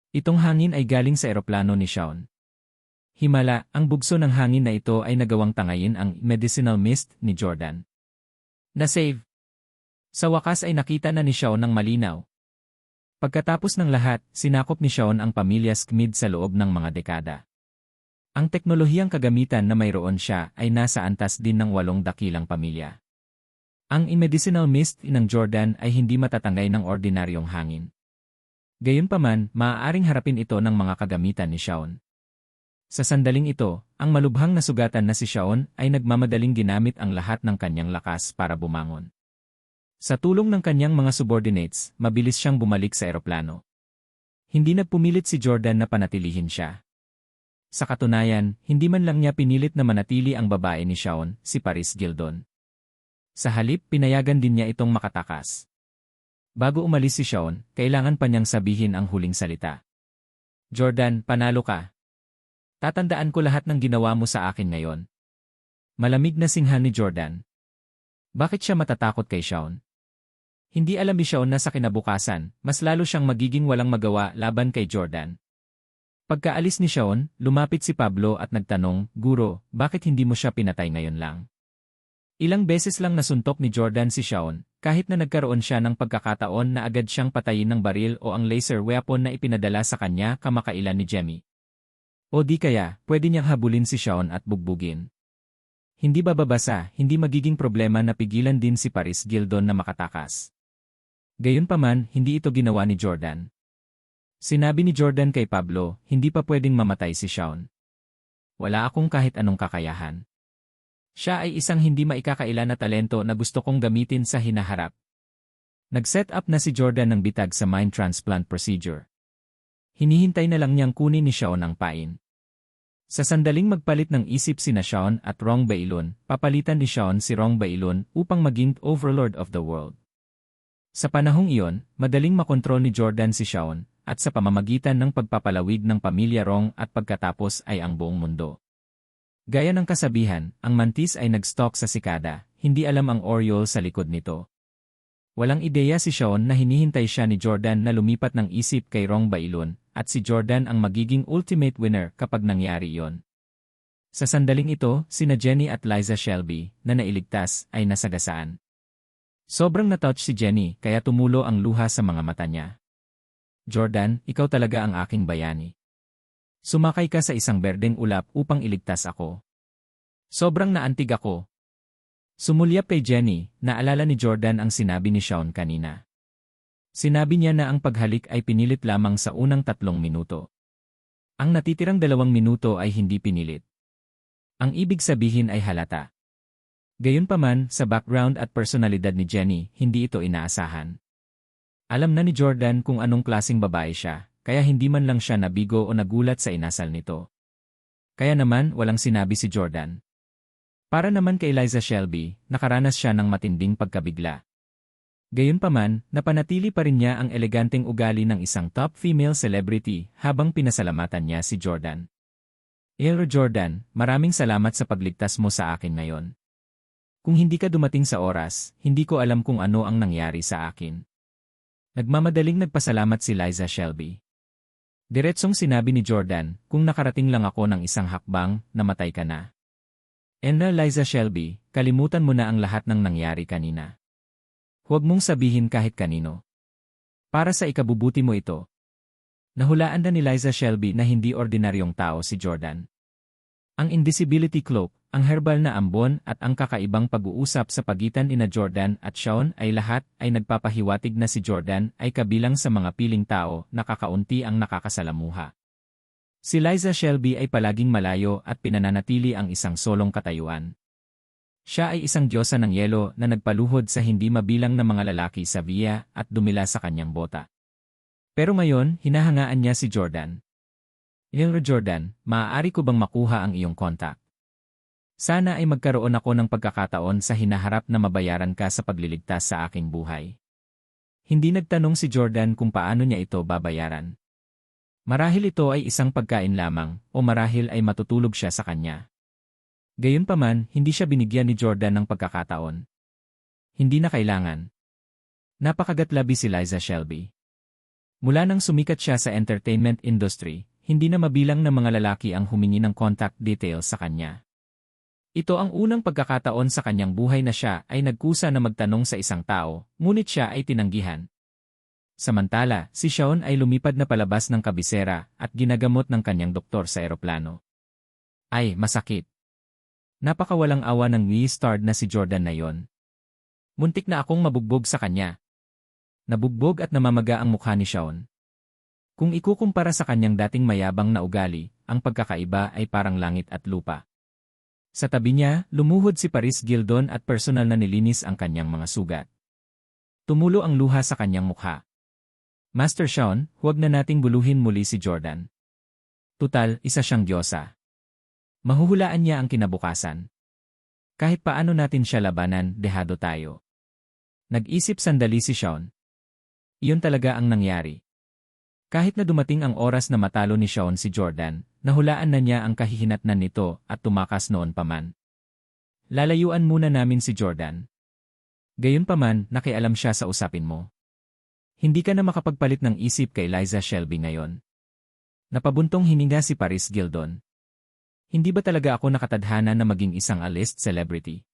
Itong hangin ay galing sa eroplano ni Shaun. Himala, ang bugso ng hangin na ito ay nagawang tangayin ang medicinal mist ni Jordan. Na-save. Sa wakas ay nakita na ni Shaun ng malinaw. Pagkatapos ng lahat, sinakop ni Shaun ang pamilya Schmid sa loob ng mga dekada. Ang teknolohiyang kagamitan na mayroon siya ay nasa antas din ng 8 dakilang pamilya. Ang medicinal mist ng Jordan ay hindi matatangay ng ordinaryong hangin. Gayunpaman, maaaring harapin ito ng mga kagamitan ni Shaun. Sa sandaling ito, ang malubhang na sugatan na si Shaun ay nagmamadaling ginamit ang lahat ng kanyang lakas para bumangon. Sa tulong ng kanyang mga subordinates, mabilis siyang bumalik sa eroplano. Hindi nagpumilit si Jordan na panatilihin siya. Sa katunayan, hindi man lang niya pinilit na manatili ang babae ni Shaun, si Paris Gildon. Sa halip, pinayagan din niya itong makatakas. Bago umalis si Shaun, kailangan pa niyang sabihin ang huling salita. Jordan, panalo ka. Tatandaan ko lahat ng ginawa mo sa akin ngayon. Malamig na singhan ni Jordan. Bakit siya matatakot kay Shaun? Hindi alam ni Shaun na sa kinabukasan, mas lalo siyang magiging walang magawa laban kay Jordan. Pagkaalis ni Shaun, lumapit si Pablo at nagtanong, Guro, bakit hindi mo siya pinatay ngayon lang? Ilang beses lang nasuntok ni Jordan si Shaun, kahit na nagkaroon siya ng pagkakataon na agad siyang patayin ng baril o ang laser weapon na ipinadala sa kanya kamakailan ni Jemmy. O di kaya, pwede niyang habulin si Shaun at bugbugin. Hindi bababasa, hindi magiging problema na pigilan din si Paris Gildon na makatakas. Gayunpaman, hindi ito ginawa ni Jordan. Sinabi ni Jordan kay Pablo, hindi pa pwedeng mamatay si Shaun. Wala akong kahit anong kakayahan. Siya ay isang hindi maikakaila na talento na gusto kong gamitin sa hinaharap. Nag-set up na si Jordan ng bitag sa mind transplant procedure. Hinihintay na lang niyang kunin ni Shaun ang pain. Sa sandaling magpalit ng isip sina Shaun at Rong Bailon, papalitan ni Shaun si Rong Bailon upang maging overlord of the world. Sa panahong iyon, madaling makontrol ni Jordan si Shaun, at sa pamamagitan ng pagpapalawig ng pamilya Rong at pagkatapos ay ang buong mundo. Gaya ng kasabihan, ang mantis ay nag-stalk sa sikada, hindi alam ang oriole sa likod nito. Walang ideya si Shaun na hinihintay siya ni Jordan na lumipat ng isip kay Rong Bailon, at si Jordan ang magiging ultimate winner kapag nangyari iyon. Sa sandaling ito, sina Jenny at Liza Shelby, na nailigtas, ay nasagasaan. Sobrang natouch si Jenny kaya tumulo ang luha sa mga mata niya. Jordan, ikaw talaga ang aking bayani. Sumakay ka sa isang berdeng ulap upang iligtas ako. Sobrang naantig ako. Sumulyap kay Jenny, naalala ni Jordan ang sinabi ni Shaun kanina. Sinabi niya na ang paghalik ay pinilit lamang sa unang 3 minuto. Ang natitirang 2 minuto ay hindi pinilit. Ang ibig sabihin ay halata. Gayunpaman, sa background at personalidad ni Jenny, hindi ito inaasahan. Alam na ni Jordan kung anong klaseng babae siya, kaya hindi man lang siya nabigo o nagulat sa inasal nito. Kaya naman, walang sinabi si Jordan. Para naman kay Liza Shelby, nakaranas siya ng matinding pagkabigla. Gayunpaman, napanatili pa rin niya ang eleganteng ugali ng isang top female celebrity habang pinasalamatan niya si Jordan. Jordan, maraming salamat sa pagligtas mo sa akin ngayon. Kung hindi ka dumating sa oras, hindi ko alam kung ano ang nangyari sa akin. Nagmamadaling nagpasalamat si Liza Shelby. Diretsong sinabi ni Jordan, kung nakarating lang ako ng isang hakbang, namatay ka na. Liza Shelby, kalimutan mo na ang lahat ng nangyari kanina. Huwag mong sabihin kahit kanino. Para sa ikabubuti mo ito. Nahulaan na ni Liza Shelby na hindi ordinaryong tao si Jordan. Ang invisibility cloak, ang herbal na ambon at ang kakaibang pag-uusap sa pagitan ina Jordan at Shaun ay lahat ay nagpapahiwatig na si Jordan ay kabilang sa mga piling tao na kakaunti ang nakakasalamuha. Si Liza Shelby ay palaging malayo at pinananatili ang isang solong katayuan. Siya ay isang diyosa ng yelo na nagpaluhod sa hindi mabilang na mga lalaki sa via at dumila sa kanyang bota. Pero ngayon, hinahangaan niya si Jordan. Jordan, maaari ko bang makuha ang iyong kontak? Sana ay magkaroon ako ng pagkakataon sa hinaharap na mabayaran ka sa pagliligtas sa aking buhay. Hindi nagtanong si Jordan kung paano niya ito babayaran. Marahil ito ay isang pagkain lamang, o marahil ay matutulog siya sa kanya. Gayunpaman, hindi siya binigyan ni Jordan ng pagkakataon. Hindi na kailangan. Napakagatlabi si Liza Shelby. Mula nang sumikat siya sa entertainment industry, hindi na mabilang na mga lalaki ang humingi ng contact details sa kanya. Ito ang unang pagkakataon sa kanyang buhay na siya ay nagkusa na magtanong sa isang tao, ngunit siya ay tinanggihan. Samantala, si Sean ay lumipad na palabas ng kabisera at ginagamot ng kanyang doktor sa eroplano. Ay, masakit. Napakawalang awa ng starred na si Jordan na yon. Muntik na akong mabugbog sa kanya. Nabugbog at namamaga ang mukha ni Sean. Kung ikukumpara sa kanyang dating mayabang na ugali, ang pagkakaiba ay parang langit at lupa. Sa tabi niya, lumuhod si Paris Gildon at personal na nilinis ang kanyang mga sugat. Tumulo ang luha sa kanyang mukha. Master Sean, huwag na nating buluhin muli si Jordan. Tutal, isa siyang diyosa. Mahuhulaan niya ang kinabukasan. Kahit paano natin siya labanan, dehado tayo. Nag-isip sandali si Sean. Iyon talaga ang nangyari. Kahit na dumating ang oras na matalo ni Sean si Jordan, nahulaan na niya ang kahihinatnan nito at tumakas noon pa man. Lalayuan muna namin si Jordan. Gayunpaman, nakialam siya sa usapin mo. Hindi ka na makapagpalit ng isip kay Liza Shelby ngayon. Napabuntong hininga si Paris Gildon. Hindi ba talaga ako nakatadhana na maging isang A-list celebrity?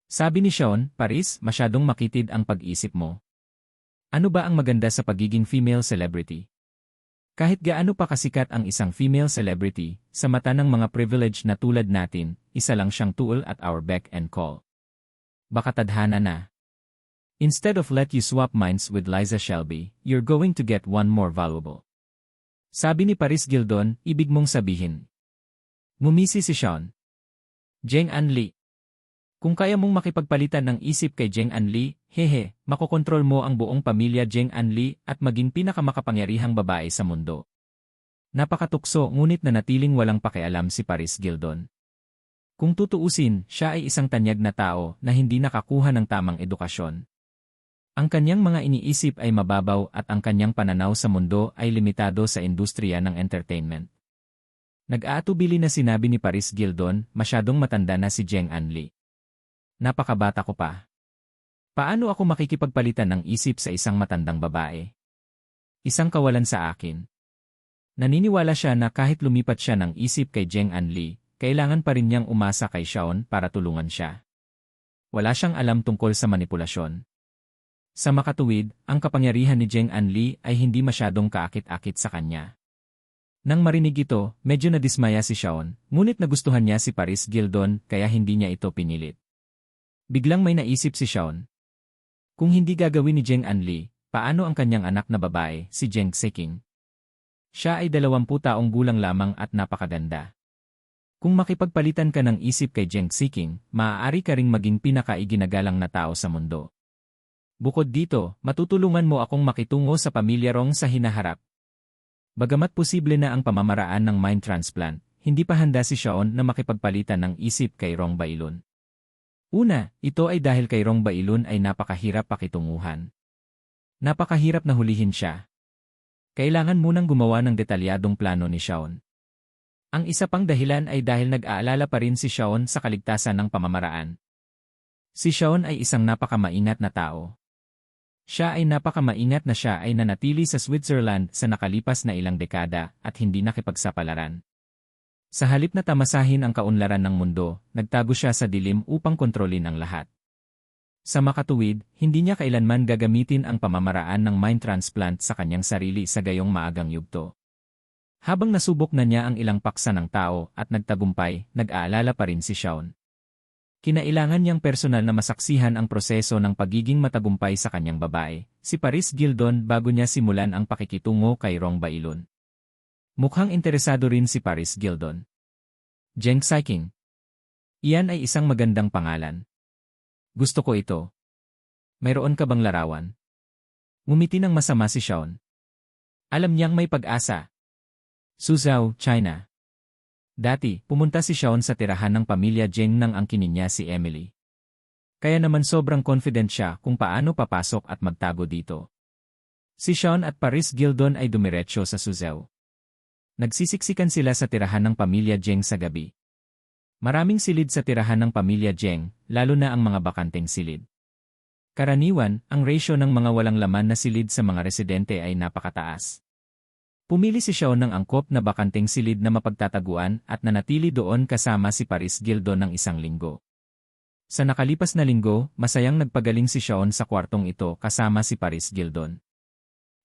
Sabi ni Sean, Paris, masyadong makitid ang pag-isip mo. Ano ba ang maganda sa pagiging female celebrity? Kahit gaano pa kasikat ang isang female celebrity, sa mata ng mga privileged na tulad natin, isa lang siyang tool at our beck and call. Baka tadhana na. Instead of let you swap minds with Liza Shelby, you're going to get one more valuable. Sabi ni Paris Gildon, ibig mong sabihin. Ngumisi si Sean. Jeng An Lee. Kung kaya mong makipagpalitan ng isip kay Jeng An Lee, hehe, makokontrol mo ang buong pamilya Jeng An Lee at maging pinakamakapangyarihang babae sa mundo. Napakatukso ngunit nanatiling walang pakialam si Paris Gildon. Kung tutuusin, siya ay isang tanyag na tao na hindi nakakuha ng tamang edukasyon. Ang kanyang mga iniisip ay mababaw at ang kanyang pananaw sa mundo ay limitado sa industriya ng entertainment. Nag-aatubili na sinabi ni Paris Gildon, masyadong matanda na si Jeng An Lee. Napakabata ko pa. Paano ako makikipagpalitan ng isip sa isang matandang babae? Isang kawalan sa akin. Naniniwala siya na kahit lumipat siya ng isip kay Jeng An Lee, kailangan pa rin niyang umasa kay Sean para tulungan siya. Wala siyang alam tungkol sa manipulasyon. Sa makatuwid, ang kapangyarihan ni Jeng An Lee ay hindi masyadong kaakit-akit sa kanya. Nang marinig ito, medyo nadismaya si Sean, ngunit nagustuhan niya si Paris Gildon kaya hindi niya ito pinilit. Biglang may naisip si Sean. Kung hindi gagawin ni Jeng An Lee, paano ang kanyang anak na babae, si Jeng Seking? Siya ay 20 taong gulang lamang at napakaganda. Kung makipagpalitan ka ng isip kay Jeng Seking, maaari ka ring maging pinakaiginagalang na tao sa mundo. Bukod dito, matutulungan mo akong makitungo sa pamilya Rong sa hinaharap. Bagamat posible na ang pamamaraan ng mind transplant, hindi pa handa si Sean na makipagpalitan ng isip kay Rong Bailon. Una, ito ay dahil kay Rong Bailon ay napakahirap pakitunguhan. Napakahirap na hulihin siya. Kailangan munang gumawa ng detalyadong plano ni Sean. Ang isa pang dahilan ay dahil nag-aalala pa rin si Sean sa kaligtasan ng pamamaraan. Si Sean ay isang napakamaingat na tao. Siya ay napakamaingat na siya ay nanatili sa Switzerland sa nakalipas na ilang dekada at hindi nakipagsapalaran. Sa halip na tamasahin ang kaunlaran ng mundo, nagtago siya sa dilim upang kontrolin ang lahat. Sa makatuwid, hindi niya kailanman gagamitin ang pamamaraan ng mind transplant sa kanyang sarili sa gayong maagang yugto. Habang nasubok na niya ang ilang paksa ng tao at nagtagumpay, nag-aalala pa rin si Sean. Kinailangan niyang personal na masaksihan ang proseso ng pagiging matagumpay sa kanyang babae, si Paris Gildon bago niya simulan ang pakikitungo kay Rong Bailon. Mukhang interesado rin si Paris Gildon. Jeng Seking. Iyan ay isang magandang pangalan. Gusto ko ito. Mayroon ka bang larawan? Ngumiti ng masama si Sean. Alam niyang may pag-asa. Suzhou, China. Dati, pumunta si Sean sa tirahan ng pamilya Jeng nang angkinin niya si Emily. Kaya naman sobrang confident siya kung paano papasok at magtago dito. Si Sean at Paris Gildon ay dumiretso sa Suzhou. Nagsisiksikan sila sa tirahan ng pamilya Jeng sa gabi. Maraming silid sa tirahan ng pamilya Jeng, lalo na ang mga bakanteng silid. Karaniwan, ang ratio ng mga walang laman na silid sa mga residente ay napakataas. Pumili si Sean ng angkop na bakanteng silid na mapagtataguan at nanatili doon kasama si Paris Gildon ng isang linggo. Sa nakalipas na linggo, masayang nagpagaling si Sean sa kwartong ito kasama si Paris Gildon.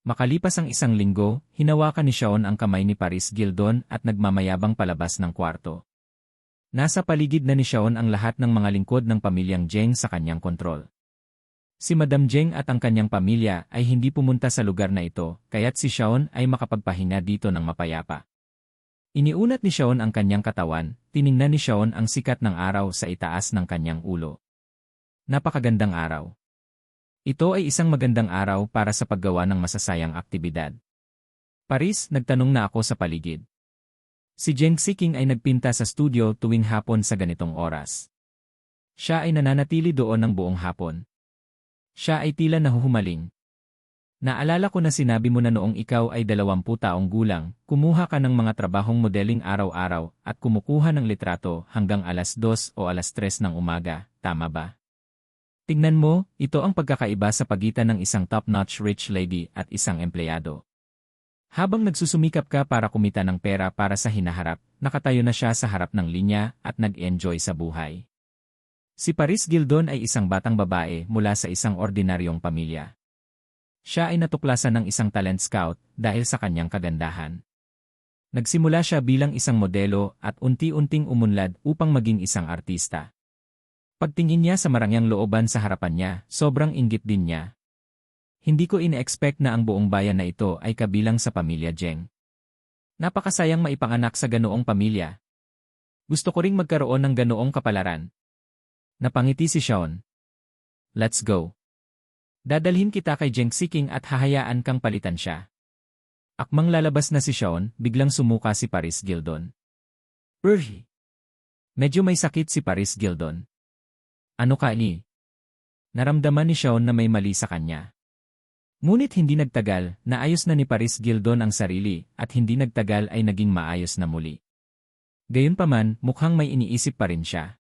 Makalipas ang isang linggo, hinawakan ni Sean ang kamay ni Paris Gildon at nagmamayabang palabas ng kwarto. Nasa paligid na ni Sean ang lahat ng mga lingkod ng pamilyang Jeng sa kanyang kontrol. Si Madam Jeng at ang kanyang pamilya ay hindi pumunta sa lugar na ito, kaya't si Sean ay makapagpahinga dito ng mapayapa. Iniunat ni Sean ang kanyang katawan, tiningnan ni Sean ang sikat ng araw sa itaas ng kanyang ulo. Napakagandang araw. Ito ay isang magandang araw para sa paggawa ng masasayang aktibidad. Paris, nagtanong na ako sa paligid. Si Jeng Siking ay nagpinta sa studio tuwing hapon sa ganitong oras. Siya ay nananatili doon ng buong hapon. Siya ay tila nahuhumaling. Naalala ko na sinabi mo na noong ikaw ay 20 taong gulang, kumuha ka ng mga trabahong modeling araw-araw at kumukuha ng litrato hanggang alas 2 o alas 3 ng umaga, tama ba? Tignan mo, ito ang pagkakaiba sa pagitan ng isang top-notch rich lady at isang empleyado. Habang nagsusumikap ka para kumita ng pera para sa hinaharap, nakatayo na siya sa harap ng linya at nag-enjoy sa buhay. Si Paris Gildon ay isang batang babae mula sa isang ordinaryong pamilya. Siya ay natuklasan ng isang talent scout dahil sa kanyang kagandahan. Nagsimula siya bilang isang modelo at unti-unting umunlad upang maging isang artista. Pagtingin niya sa marangyang looban sa harapan niya, sobrang inggit din niya. Hindi ko ine-expect na ang buong bayan na ito ay kabilang sa pamilya Jeng. Napakasayang maipanganak sa ganoong pamilya. Gusto ko ring magkaroon ng ganoong kapalaran. Napangiti si Sean. Let's go. Dadalhin kita kay Jeng Siking at hahayaan kang palitan siya. Akmang lalabas na si Sean, biglang sumuka si Paris Gildon. Urhi. Medyo may sakit si Paris Gildon. Ano ka ni? Naramdaman ni Sean na may mali sa kanya. Ngunit hindi nagtagal, naayos na ni Paris Gildon ang sarili at hindi nagtagal ay naging maayos na muli. Gayunpaman, mukhang may iniisip pa rin siya.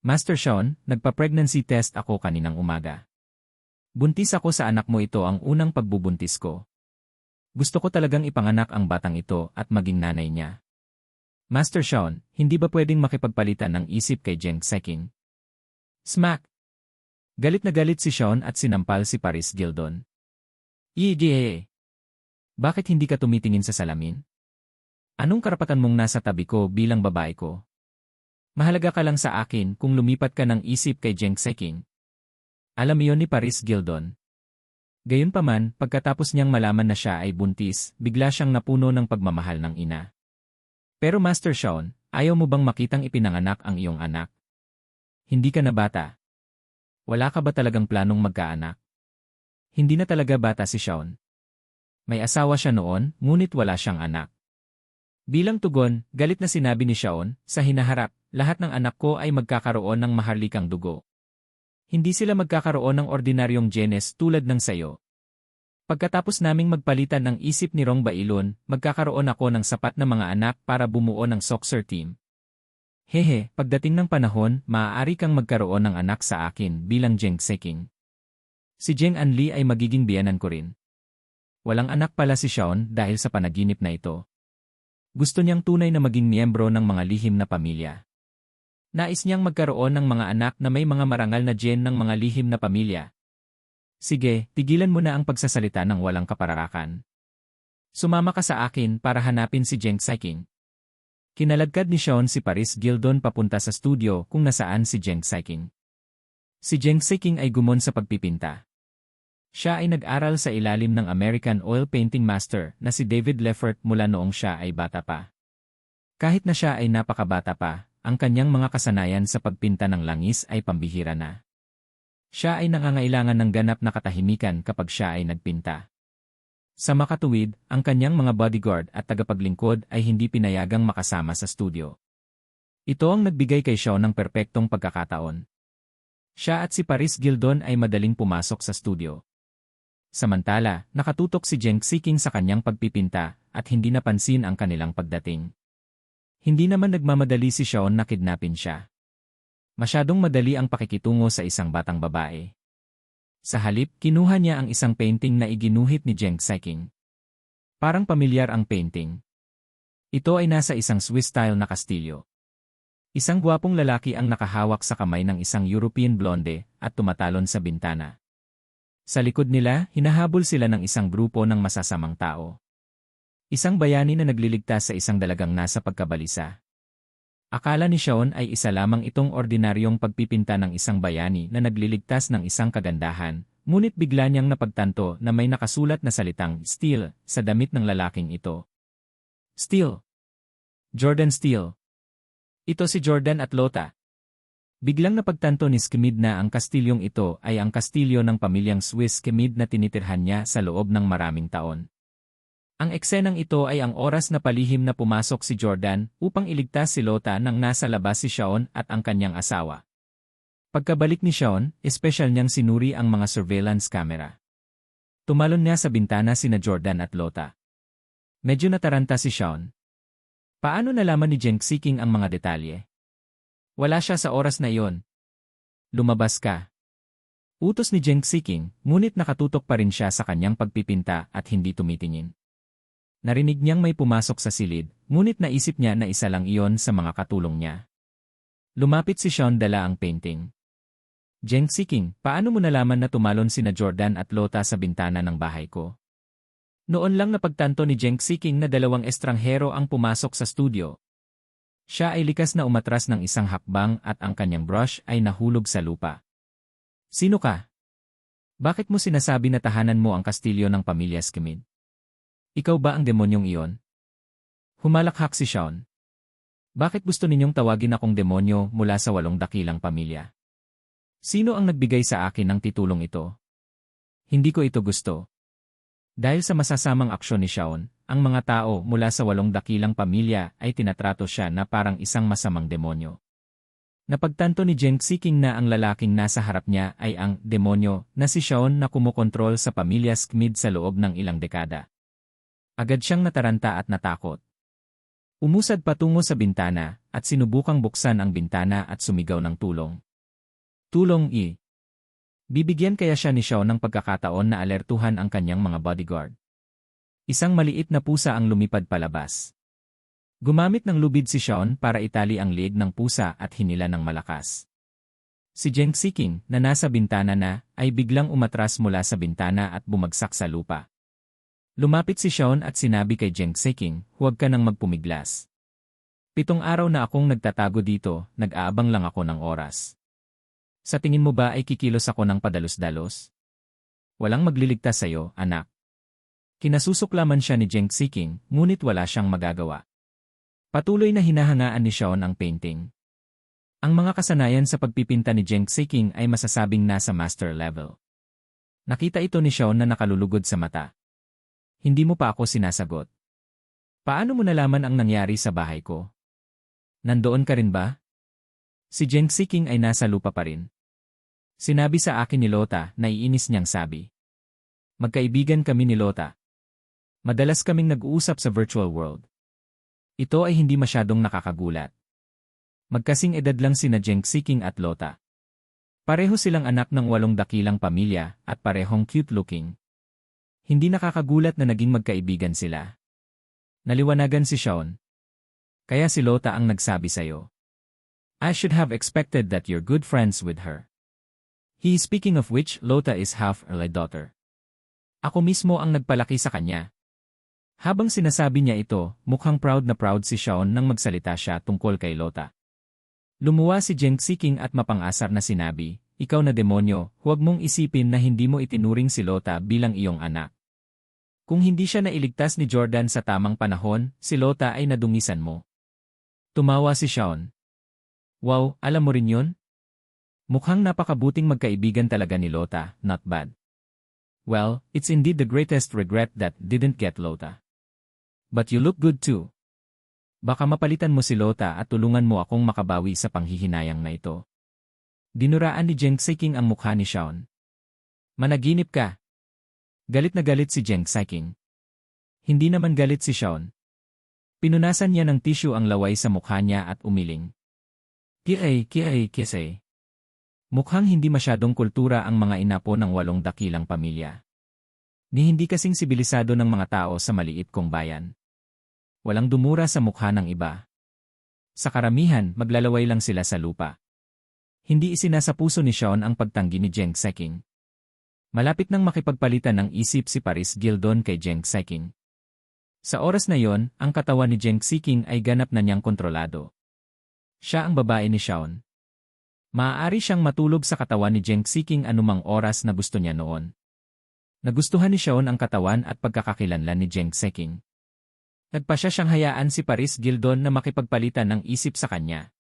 Master Sean, nagpa-pregnancy test ako kaninang umaga. Buntis ako sa anak mo, ito ang unang pagbubuntis ko. Gusto ko talagang ipanganak ang batang ito at maging nanay niya. Master Sean, hindi ba pwedeng makipagpalitan ng isip kay Jeng Siking? Smack! Galit na galit si Sean at sinampal si Paris Gildon. Iye! Bakit hindi ka tumitingin sa salamin? Anong karapatan mong nasa tabi ko bilang babae ko? Mahalaga ka lang sa akin kung lumipat ka ng isip kay Jeng Siking. Alam iyon ni Paris Gildon. Gayunpaman, pagkatapos niyang malaman na siya ay buntis, bigla siyang napuno ng pagmamahal ng ina. Pero Master Sean, ayaw mo bang makitang ipinanganak ang iyong anak? Hindi ka na bata. Wala ka ba talagang planong magkaanak? Hindi na talaga bata si Sean. May asawa siya noon, ngunit wala siyang anak. Bilang tugon, galit na sinabi ni Sean, sa hinaharap, lahat ng anak ko ay magkakaroon ng maharlikang dugo. Hindi sila magkakaroon ng ordinaryong genes tulad ng sayo. Pagkatapos naming magpalitan ng isip ni Rong Bailon, magkakaroon ako ng sapat na mga anak para bumuo ng soccer team. Hehe, pagdating ng panahon, maaari kang magkaroon ng anak sa akin bilang Jeng Siking. Si Jeng Anli ay magiging biyanan ko rin. Walang anak pala si Sean dahil sa panaginip na ito. Gusto niyang tunay na maging miyembro ng mga lihim na pamilya. Nais niyang magkaroon ng mga anak na may mga marangal na gen ng mga lihim na pamilya. Sige, tigilan mo na ang pagsasalita ng walang kapararakan. Sumama ka sa akin para hanapin si Jeng Siking. Kinaladkad ni Sean si Paris Gildon papunta sa studio kung nasaan si Jeng Siking. Si Jeng Siking ay gumon sa pagpipinta. Siya ay nag-aral sa ilalim ng American oil painting master na si David Leffert mula noong siya ay bata pa. Kahit na siya ay napakabata pa, ang kanyang mga kasanayan sa pagpinta ng langis ay pambihira na. Siya ay nangangailangan ng ganap na katahimikan kapag siya ay nagpinta. Sa makatuwid, ang kanyang mga bodyguard at tagapaglingkod ay hindi pinayagang makasama sa studio. Ito ang nagbigay kay Sean ng perpektong pagkakataon. Siya at si Paris Gildon ay madaling pumasok sa studio. Samantala, nakatutok si Jeng Siking sa kanyang pagpipinta at hindi napansin ang kanilang pagdating. Hindi naman nagmamadali si Sean na kidnapin siya. Masyadong madali ang pakikitungo sa isang batang babae. Sa halip, kinuha niya ang isang painting na iginuhit ni Jeng Siking. Parang pamilyar ang painting. Ito ay nasa isang Swiss-style na kastilyo. Isang gwapong lalaki ang nakahawak sa kamay ng isang European blonde at tumatalon sa bintana. Sa likod nila, hinahabol sila ng isang grupo ng masasamang tao. Isang bayani na nagliligtas sa isang dalagang nasa pagkabalisa. Akala ni Sean ay isa lamang itong ordinaryong pagpipinta ng isang bayani na nagliligtas ng isang kagandahan, ngunit bigla niyang napagtanto na may nakasulat na salitang Steele sa damit ng lalaking ito. Steele. Jordan Steele. Ito si Jordan at Lotta. Biglang napagtanto ni Schmid na ang kastilyong ito ay ang kastilyo ng pamilyang Swiss Schmid na tinitirhan niya sa loob ng maraming taon. Ang eksenang ito ay ang oras na palihim na pumasok si Jordan upang iligtas si Lotta nang nasa labas si Sean at ang kanyang asawa. Pagkabalik ni Sean, espesyal niyang sinuri ang mga surveillance camera. Tumalon niya sa bintana sina Jordan at Lotta. Medyo nataranta si Sean. Paano nalaman ni Jenk Seeking ang mga detalye? Wala siya sa oras na iyon. Lumabas ka. Utos ni Jenk Seeking, ngunit nakatutok pa rin siya sa kanyang pagpipinta at hindi tumitingin. Narinig niyang may pumasok sa silid, ngunit naisip niya na isa lang iyon sa mga katulong niya. Lumapit si Sean dala ang painting. Jenk Seeking, paano mo nalaman na tumalon sina Jordan at Lotta sa bintana ng bahay ko? Noon lang napagtanto ni Jenk Seeking na dalawang estranghero ang pumasok sa studio. Siya ay likas na umatras ng isang hakbang at ang kanyang brush ay nahulog sa lupa. Sino ka? Bakit mo sinasabi na tahanan mo ang kastilyo ng pamilya Schmid? Ikaw ba ang demonyong iyon? Humalakhak si Sean. Bakit gusto ninyong tawagin akong demonyo mula sa 8 dakilang pamilya? Sino ang nagbigay sa akin ng titulong ito? Hindi ko ito gusto. Dahil sa masasamang aksyon ni Sean, ang mga tao mula sa 8 dakilang pamilya ay tinatrato siya na parang isang masamang demonyo. Napagtanto ni Jenk Seeking na ang lalaking nasa harap niya ay ang demonyo na si Sean na kumokontrol sa pamilya Schmid sa loob ng ilang dekada. Agad siyang nataranta at natakot. Umusad patungo sa bintana at sinubukang buksan ang bintana at sumigaw ng tulong. Tulong i. Bibigyan kaya siya ni Sean ng pagkakataon na alertuhan ang kanyang mga bodyguard. Isang maliit na pusa ang lumipad palabas. Gumamit ng lubid si Sean para itali ang leeg ng pusa at hinila ng malakas. Si Jenk Seeking, na nasa bintana na, ay biglang umatras mula sa bintana at bumagsak sa lupa. Lumapit si Sean at sinabi kay Jenk Seeking, huwag ka nang magpumiglas. 7 araw na akong nagtatago dito, nag-aabang lang ako ng oras. Sa tingin mo ba ay kikilos ako ng padalos-dalos? Walang magliligtas sa'yo, anak. Kinasusuklaman siya ni Jenk Seeking, ngunit wala siyang magagawa. Patuloy na hinahangaan ni Sean ang painting. Ang mga kasanayan sa pagpipinta ni Jenk Seeking ay masasabing nasa master level. Nakita ito ni Sean na nakalulugod sa mata. Hindi mo pa ako sinasagot. Paano mo nalaman ang nangyari sa bahay ko? Nandoon ka rin ba? Si Jenk Seeking ay nasa lupa pa rin. Sinabi sa akin ni Lotta, naiinis niyang sabi. Magkaibigan kami ni Lotta. Madalas kaming nag-uusap sa virtual world. Ito ay hindi masyadong nakakagulat. Magkasing edad lang sina Jenk Seeking at Lotta. Pareho silang anak ng 8 dakilang pamilya at parehong cute-looking. Hindi nakakagulat na naging magkaibigan sila. Naliwanagan si Sean. Kaya si Lotta ang nagsabi sa'yo. I should have expected that you're good friends with her. Speaking of which, Lotta is half her daughter. Ako mismo ang nagpalaki sa kanya. Habang sinasabi niya ito, mukhang proud na proud si Sean nang magsalita siya tungkol kay Lotta. Lumuwa si Jenk Seeking at mapang-asar na sinabi, ikaw na demonyo, huwag mong isipin na hindi mo itinuring si Lotta bilang iyong anak. Kung hindi siya nailigtas ni Jordan sa tamang panahon, si Lotta ay nadungisan mo. Tumawa si Sean. Wow, alam mo rin yun? Mukhang napakabuting magkaibigan talaga ni Lotta, not bad. Well, it's indeed the greatest regret that didn't get Lotta. But you look good too. Baka mapalitan mo si Lotta at tulungan mo akong makabawi sa panghihinayang na ito. Dinuraan ni Jenk Seeking ang mukha ni Sean. Managinip ka. Galit na galit si Jenk Seeking. Hindi naman galit si Sean. Pinunasan niya ng tissue ang laway sa mukha niya at umiling. Kisay. Mukhang hindi masyadong kultura ang mga inapo ng 8 dakilang pamilya. Ni hindi kasing sibilisado ng mga tao sa maliit kong bayan. Walang dumura sa mukha ng iba. Sa karamihan, maglalaway lang sila sa lupa. Hindi isinasa puso ni Sean ang pagtanggi ni Jeng Seking. Malapit nang makipagpalitan ng isip si Paris Gildon kay Jeng Seking. Sa oras na yon, ang katawan ni Jeng Seking ay ganap na niyang kontrolado. Siya ang babae ni Sean. Maaari siyang matulog sa katawan ni Jeng Seking anumang oras na gusto niya noon. Nagustuhan ni Sean ang katawan at pagkakakilanlan ni Jeng Seking. Nagpasya siyang hayaan si Paris Gildon na makipagpalitan ng isip sa kanya.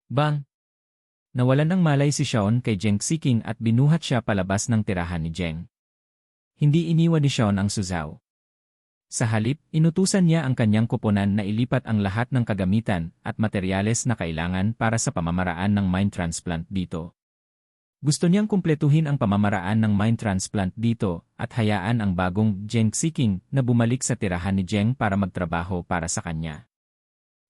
Bang! Nawalan ng malay si Sean kay Jeng Seking at binuhat siya palabas ng tirahan ni Jeng. Hindi iniwan ni Sean ang suzaw. Sa halip, inutusan niya ang kanyang kuponan na ilipat ang lahat ng kagamitan at materyales na kailangan para sa pamamaraan ng mind transplant dito. Gusto niyang kumpletuhin ang pamamaraan ng mind transplant dito at hayaan ang bagong Jeng Seking na bumalik sa tirahan ni Jeng para magtrabaho para sa kanya.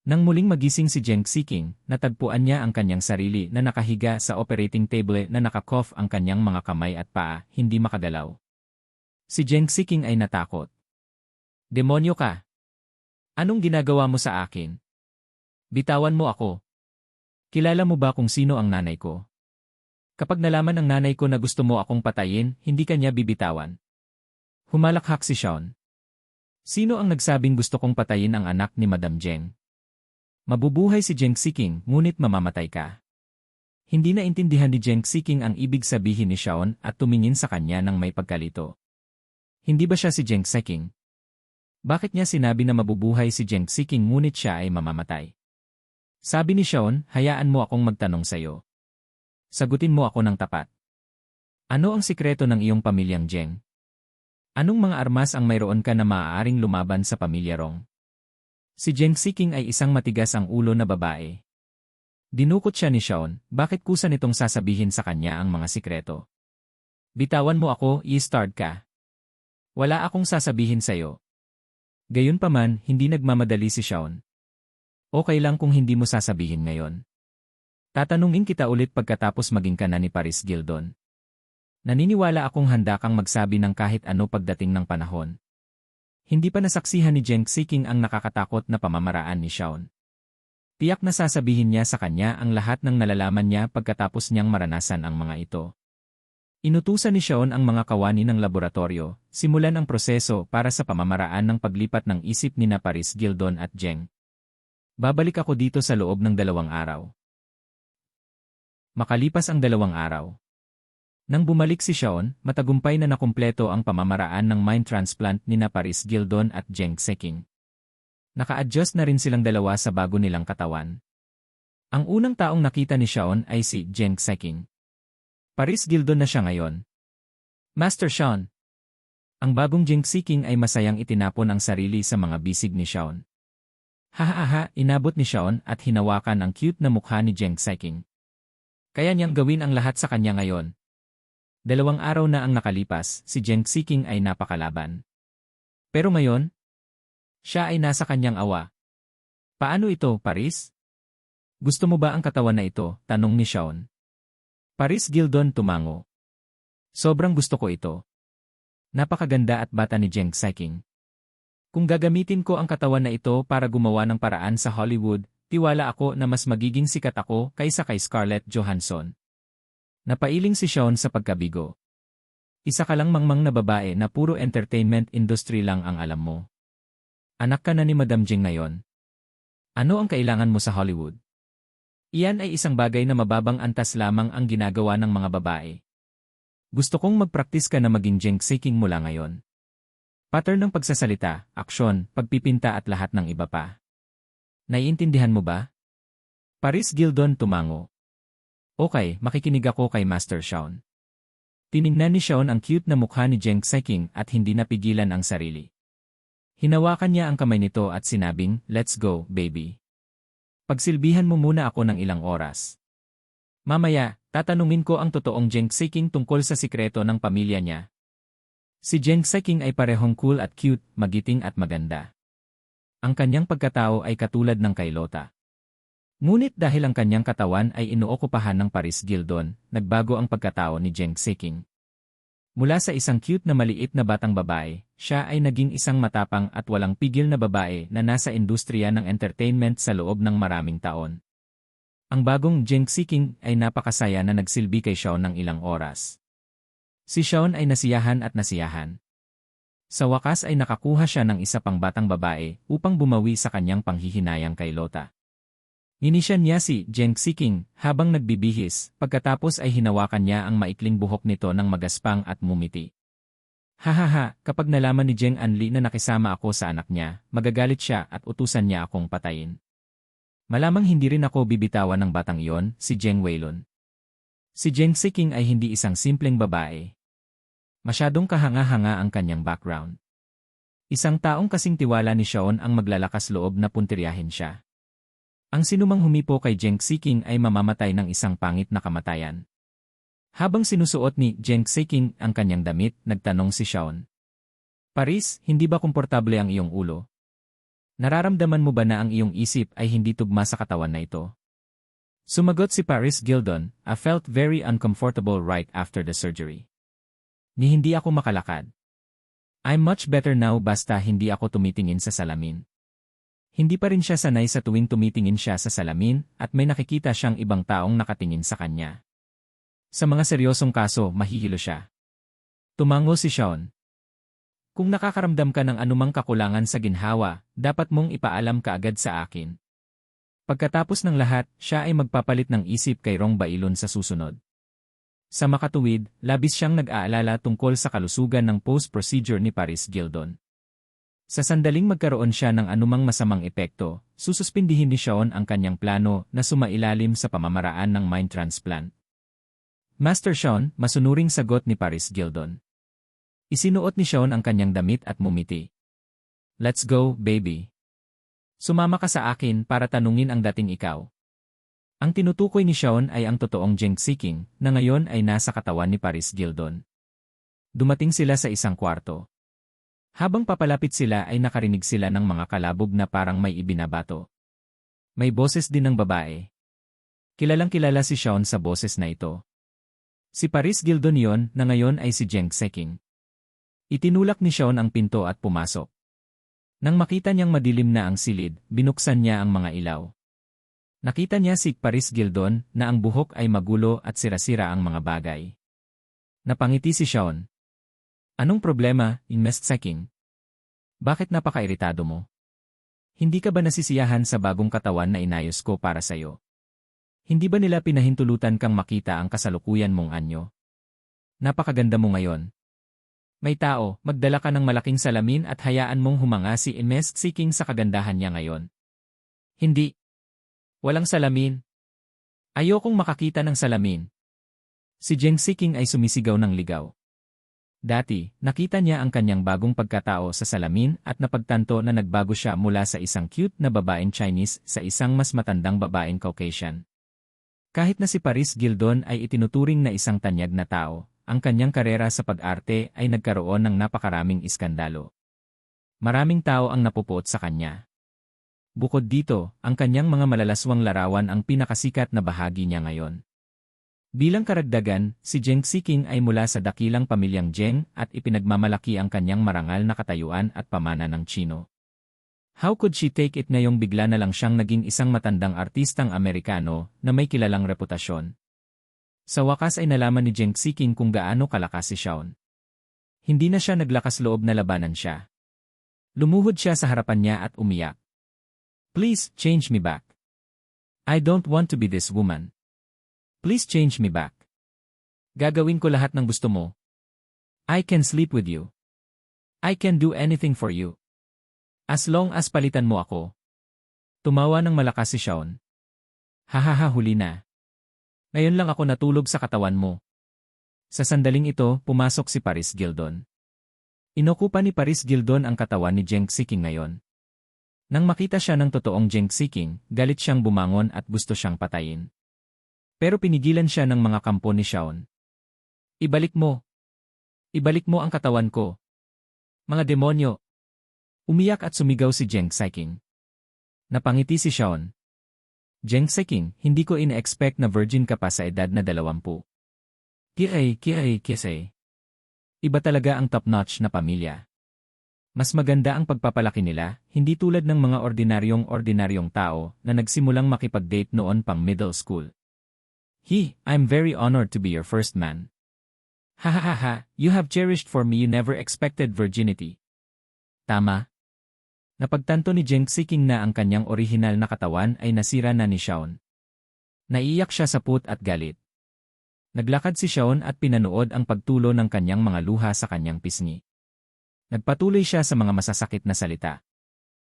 Nang muling magising si Jeng Seking, natagpuan niya ang kanyang sarili na nakahiga sa operating table na nakakoff ang kanyang mga kamay at paa, hindi makagalaw. Si Jeng Seking ay natakot. Demonyo ka! Anong ginagawa mo sa akin? Bitawan mo ako. Kilala mo ba kung sino ang nanay ko? Kapag nalaman ng nanay ko na gusto mo akong patayin, hindi kanya bibitawan. Humalakhak si Sean. Sino ang nagsabing gusto kong patayin ang anak ni Madam Jeng? Mabubuhay si Jeng Seking, ngunit mamamatay ka. Hindi naintindihan ni Jeng Seking ang ibig sabihin ni Sean at tumingin sa kanya ng may pagkalito. Hindi ba siya si Jeng Seking? Bakit niya sinabi na mabubuhay si Jeng Seking ngunit siya ay mamamatay? Sabi ni Sean, hayaan mo akong magtanong sa'yo. Sagutin mo ako ng tapat. Ano ang sikreto ng iyong pamilyang Jeng? Anong mga armas ang mayroon ka na maaaring lumaban sa pamilya Rong? Si Jeng Seking ay isang matigas ang ulo na babae. Dinukot siya ni Sean, bakit kusa nitong sasabihin sa kanya ang mga sikreto? Bitawan mo ako, i-start ka. Wala akong sasabihin sa'yo. Gayunpaman, hindi nagmamadali si Sean. Okay lang kung hindi mo sasabihin ngayon. Tatanungin kita ulit pagkatapos maging ka na ni Paris Gildon. Naniniwala akong handa kang magsabi ng kahit ano pagdating ng panahon. Hindi pa nasaksihan ni Jeng Seking ang nakakatakot na pamamaraan ni Sean. Tiyak na sasabihin niya sa kanya ang lahat ng nalalaman niya pagkatapos niyang maranasan ang mga ito. Inutusan ni Sean ang mga kawani ng laboratorio, simulan ang proseso para sa pamamaraan ng paglipat ng isip ni na Paris Gildon at Jeng. Babalik ako dito sa loob ng 2 araw. Makalipas ang 2 araw. Nang bumalik si Sean, matagumpay na nakumpleto ang pamamaraan ng mind transplant ni na Paris Gildon at Jeng Seking. Naka-adjust na rin silang dalawa sa bago nilang katawan. Ang unang taong nakita ni Sean ay si Jeng Seking. Paris Gildon na siya ngayon. Master Sean. Ang bagong Jeng Seking ay masayang itinapon ang sarili sa mga bisig ni Sean. Hahaha, inabot ni Sean at hinawakan ang cute na mukha ni Jeng Seking. Kaya niyang gawin ang lahat sa kanya ngayon. 2 araw na ang nakalipas, si Jeng Seking ay napakalaban. Pero ngayon, siya ay nasa kanyang awa. Paano ito, Paris? Gusto mo ba ang katawan na ito? Tanong ni Sean. Paris Gildon tumango. Sobrang gusto ko ito. Napakaganda at bata ni Jeng Seking. Kung gagamitin ko ang katawan na ito para gumawa ng paraan sa Hollywood, tiwala ako na mas magiging sikat ako kaysa kay Scarlett Johansson. Napailing si Sean sa pagkabigo. Isa ka lang mangmang na babae na puro entertainment industry lang ang alam mo. Anak ka na ni Madam Jeng ngayon. Ano ang kailangan mo sa Hollywood? Iyan ay isang bagay na mababang antas lamang ang ginagawa ng mga babae. Gusto kong magpraktis ka na maging Jeng Seking mula ngayon. Pattern ng pagsasalita, aksyon, pagpipinta at lahat ng iba pa. Naiintindihan mo ba? Paris Gildon tumango. Okay, makikinig ako kay Master Sean. Tiningnan ni Sean ang cute na mukha ni Jeng Seking at hindi napigilan ang sarili. Hinawakan niya ang kamay nito at sinabing, "Let's go, baby. Pagsilbihan mo muna ako ng ilang oras. Mamaya, tatanungin ko ang totoong Jeng Seking tungkol sa sikreto ng pamilya niya." Si Jeng Seking ay parehong cool at cute, magiting at maganda. Ang kanyang pagkatao ay katulad ng kay Lota. Ngunit dahil ang kanyang katawan ay inuokupahan ng Paris Gildon, nagbago ang pagkatao ni Jeng Seking. Mula sa isang cute na maliit na batang babae, siya ay naging isang matapang at walang pigil na babae na nasa industriya ng entertainment sa loob ng maraming taon. Ang bagong Jeng Seeking ay napakasaya na nagsilbi kay Sean ng ilang oras. Si Sean ay nasiyahan at nasiyahan. Sa wakas ay nakakuha siya ng isa pang batang babae upang bumawi sa kanyang panghihinayang kay Lota. Inisyan niya si Jeng Seeking habang nagbibihis, pagkatapos ay hinawakan niya ang maikling buhok nito ng magaspang at mumiti. Hahaha, kapag nalaman ni Jeng Anli na nakisama ako sa anak niya, magagalit siya at utusan niya akong patayin. Malamang hindi rin ako bibitawan ng batang iyon, si Jeng Weilun. Si Jeng Seeking ay hindi isang simpleng babae. Masyadong kahanga-hanga ang kanyang background. Isang taong kasing tiwala ni Sean ang maglalakas loob na puntiryahin siya. Ang sinumang humipo kay Jeng Seeking ay mamamatay ng isang pangit na kamatayan. Habang sinusuot ni Jeng Seeking ang kanyang damit, nagtanong si Sean. Paris, hindi ba komportable ang iyong ulo? Nararamdaman mo ba na ang iyong isip ay hindi tugma sa katawan na ito? Sumagot si Paris Gildon, I felt very uncomfortable right after the surgery. Ni hindi ako makalakad. I'm much better now basta hindi ako tumitingin sa salamin. Hindi pa rin siya sanay sa tuwing tumitingin siya sa salamin at may nakikita siyang ibang taong nakatingin sa kanya. Sa mga seryosong kaso, mahihilo siya. Tumango si Sean. Kung nakakaramdam ka ng anumang kakulangan sa ginhawa, dapat mong ipaalam kaagad sa akin. Pagkatapos ng lahat, siya ay magpapalit ng isip kay Rong Bailon sa susunod. Sa makatuwid, labis siyang nag-aalala tungkol sa kalusugan ng post-procedure ni Paris Gildon. Sa sandaling magkaroon siya ng anumang masamang epekto, sususpindihin ni Sean ang kanyang plano na sumailalim sa pamamaraan ng mind transplant. Master Sean, masunuring sagot ni Paris Gildon. Isinuot ni Sean ang kanyang damit at mumiti. Let's go, baby. Sumama ka sa akin para tanungin ang dating ikaw. Ang tinutukoy ni Sean ay ang totoong Jeng Seeking na ngayon ay nasa katawan ni Paris Gildon. Dumating sila sa isang kwarto. Habang papalapit sila ay nakarinig sila ng mga kalabog na parang may ibinabato. May boses din ng babae. Kilalang-kilala si Sean sa boses na ito. Si Paris Gildon yon na ngayon ay si Jeng Seeking. Itinulak ni Sean ang pinto at pumasok. Nang makita niyang madilim na ang silid, binuksan niya ang mga ilaw. Nakita niya si Paris Gildon na ang buhok ay magulo at sira-sira ang mga bagay. Napangiti si Sean. Anong problema, Ms. Seeking? Bakit napaka-iritado mo? Hindi ka ba nasisiyahan sa bagong katawan na inayos ko para sa'yo? Hindi ba nila pinahintulutan kang makita ang kasalukuyan mong anyo? Napakaganda mo ngayon. May tao, magdala ka ng malaking salamin at hayaan mong humanga si Ms. Seeking sa kagandahan niya ngayon. Hindi. Walang salamin. Ayokong makakita ng salamin. Si Jeng Seeking ay sumisigaw ng ligaw. Dati, nakita niya ang kanyang bagong pagkatao sa salamin at napagtanto na nagbago siya mula sa isang cute na babaeng Chinese sa isang mas matandang babaeng Caucasian. Kahit na si Paris Gildon ay itinuturing na isang tanyag na tao, ang kanyang karera sa pag-arte ay nagkaroon ng napakaraming iskandalo. Maraming tao ang napupuot sa kanya. Bukod dito, ang kanyang mga malalaswang larawan ang pinakasikat na bahagi niya ngayon. Bilang karagdagan, si Jeng Seeking ay mula sa dakilang pamilyang Jeng at ipinagmamalaki ang kanyang marangal na katayuan at pamana ng Chino. How could she take it ngayong bigla na lang siyang naging isang matandang artistang Amerikano na may kilalang reputasyon? Sa wakas ay nalaman ni Jeng Seeking kung gaano kalakas si Sean. Hindi na siya naglakas loob na labanan siya. Lumuhod siya sa harapan niya at umiyak. Please, change me back. I don't want to be this woman. Please change me back. Gagawin ko lahat ng gusto mo. I can sleep with you. I can do anything for you. As long as palitan mo ako. Tumawa ng malakas si Sean. Hahaha, huli na. Ngayon lang ako natulog sa katawan mo. Sa sandaling ito, pumasok si Paris Gildon. Inokupa ni Paris Gildon ang katawan ni Jeng Seeking ngayon. Nang makita siya ng totoong Jeng Seeking, galit siyang bumangon at gusto siyang patayin. Pero pinigilan siya ng mga kampo ni Sean. Ibalik mo. Ibalik mo ang katawan ko. Mga demonyo. Umiyak at sumigaw si Jeng Seeking. Napangiti si Sean. Jeng Seeking, hindi ko ina-expect na virgin ka pa sa edad na 20. Kiray. Iba talaga ang top-notch na pamilya. Mas maganda ang pagpapalaki nila, hindi tulad ng mga ordinaryong tao na nagsimulang makipag-date noon pang middle school. I'm very honored to be your first man. Hahaha, you have cherished for me you never expected virginity. Tama. Napagtanto ni Jeng Siking na ang kanyang orihinal na katawan ay nasira na ni Shaun. Naiiyak siya sa put at galit. Naglakad si Shaun at pinanood ang pagtulo ng kanyang mga luha sa kanyang pisngi. Nagpatuloy siya sa mga masasakit na salita.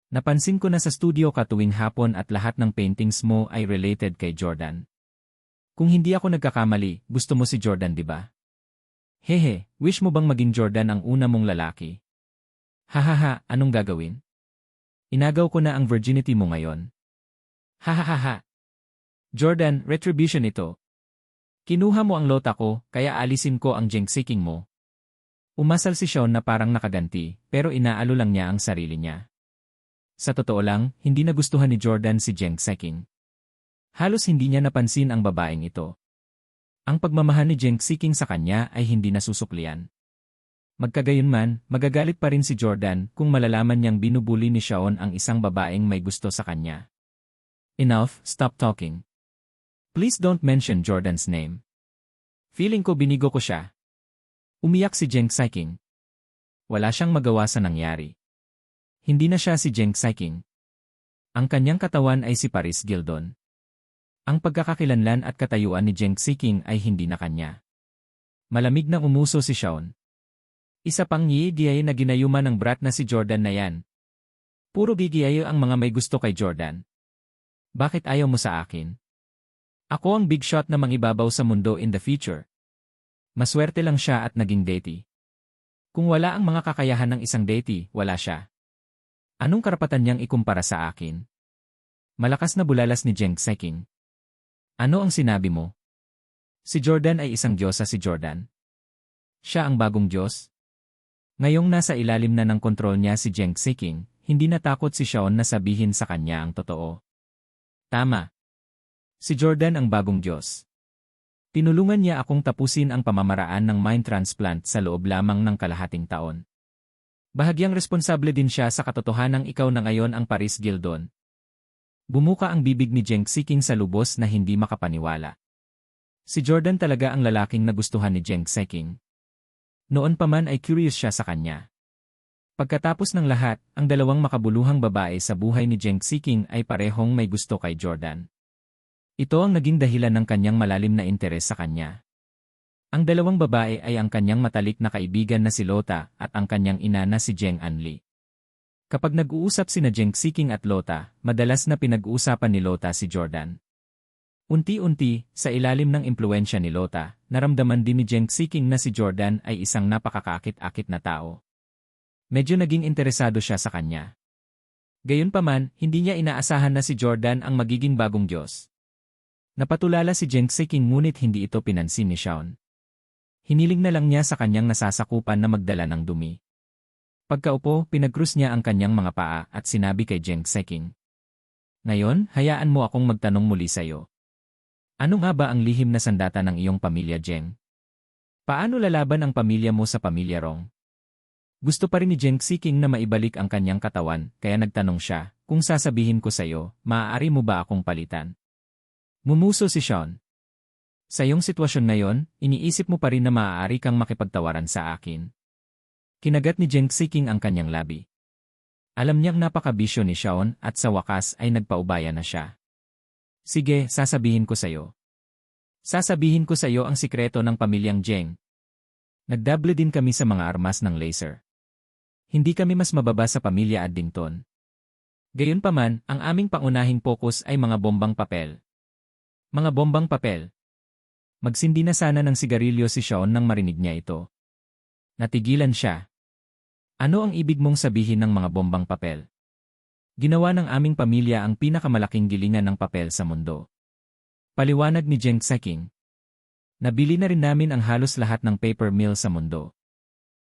Napansin ko na sa studio ka tuwing hapon at lahat ng paintings mo ay related kay Jordan. Kung hindi ako nagkakamali, gusto mo si Jordan, di ba? Hehe, wish mo bang maging Jordan ang una mong lalaki? Hahaha, anong gagawin? Inagaw ko na ang virginity mo ngayon. Hahaha. Jordan, retribution ito. Kinuha mo ang lota ko, kaya alisin ko ang Jeng Siking mo. Umasal si Shaun na parang nakaganti, pero inaalo lang niya ang sarili niya. Sa totoo lang, hindi nagustuhan ni Jordan si Jeng Siking. Halos hindi niya napansin ang babaeng ito. Ang pagmamahal ni Jeng Siking sa kanya ay hindi nasusuklian. Magkagayunman, magagalit pa rin si Jordan kung malalaman niyang binubuli ni Shaun ang isang babaeng may gusto sa kanya. Enough, stop talking. Please don't mention Jordan's name. Feeling ko binigo ko siya. Umiyak si Jeng Siking. Wala siyang magawa sa nangyari. Hindi na siya si Jeng Siking. Ang kanyang katawan ay si Paris Gildon. Ang pagkakakilanlan at katayuan ni Jeng Siking ay hindi na kanya. Malamig na umuso si Shaun. Isa pang ngiyay na ginayuman ng brat na si Jordan na yan. Puro bigiyay ang mga may gusto kay Jordan. Bakit ayaw mo sa akin? Ako ang big shot na mangibabaw sa mundo in the future. Maswerte lang siya at naging deity. Kung wala ang mga kakayahan ng isang deity, wala siya. Anong karapatan niyang ikumpara sa akin? Malakas na bulalas ni Jeng Siking. Ano ang sinabi mo? Si Jordan ay isang diyosa si Jordan. Siya ang bagong Diyos? Ngayong nasa ilalim na ng kontrol niya si Jeng Siking, hindi natakot si Shaun na sabihin sa kanya ang totoo. Tama. Si Jordan ang bagong Diyos. Tinulungan niya akong tapusin ang pamamaraan ng mind transplant sa loob lamang ng kalahating taon. Bahagyang responsable din siya sa katotohanang ikaw na ngayon ang Paris Gildon. Bumuka ang bibig ni Jeng Siking sa lubos na hindi makapaniwala. Si Jordan talaga ang lalaking nagustuhan ni Jeng Siking. Noon pa man ay curious siya sa kanya. Pagkatapos ng lahat, ang dalawang makabuluhang babae sa buhay ni Jeng Siking ay parehong may gusto kay Jordan. Ito ang naging dahilan ng kanyang malalim na interes sa kanya. Ang dalawang babae ay ang kanyang matalik na kaibigan na si Lota at ang kanyang ina na si Jeng Anli. Kapag nag-uusap sina Jeng Siking at Lota, madalas na pinag-uusapan ni Lota si Jordan. Unti-unti, sa ilalim ng impluwensya ni Lota, naramdaman din ni Jeng Siking na si Jordan ay isang napakakakit-akit na tao. Medyo naging interesado siya sa kanya. Gayunpaman, hindi niya inaasahan na si Jordan ang magiging bagong Diyos. Napatulala si Jeng Siking ngunit hindi ito pinansin ni Shaun. Hiniling na lang niya sa kanyang nasasakupan na magdala ng dumi. Pagkaupo, pinagkrus niya ang kanyang mga paa at sinabi kay Jeng Siking. Ngayon, hayaan mo akong magtanong muli sa'yo. Ano nga ba ang lihim na sandata ng iyong pamilya, Jeng? Paano lalaban ang pamilya mo sa pamilya Rong? Gusto pa rin ni Jeng Siking na maibalik ang kanyang katawan, kaya nagtanong siya, kung sasabihin ko sa'yo, maaari mo ba akong palitan? Mumuso si Shaun. Sa iyong sitwasyon ngayon, iniisip mo pa rin na maaari kang makipagtawaran sa akin. Kinagat ni Jeng Siking ang kanyang labi. Alam niyang napakabisyo ni Shaun at sa wakas ay nagpaubaya na siya. Sige, sasabihin ko sa iyo. Sasabihin ko sa iyo ang sikreto ng pamilyang Jeng. Nagdable din kami sa mga armas ng laser. Hindi kami mas mababa sa pamilya Addington. Gayunpaman, ang aming pangunahing focus ay mga bombang papel. Mga bombang papel. Magsindi na sana ng sigarilyo si Shaun nang marinig niya ito. Natigilan siya. Ano ang ibig mong sabihin ng mga bombang papel? Ginawa ng aming pamilya ang pinakamalaking gilingan ng papel sa mundo. Paliwanag ni Jeng Siking. Nabili na rin namin ang halos lahat ng paper mill sa mundo.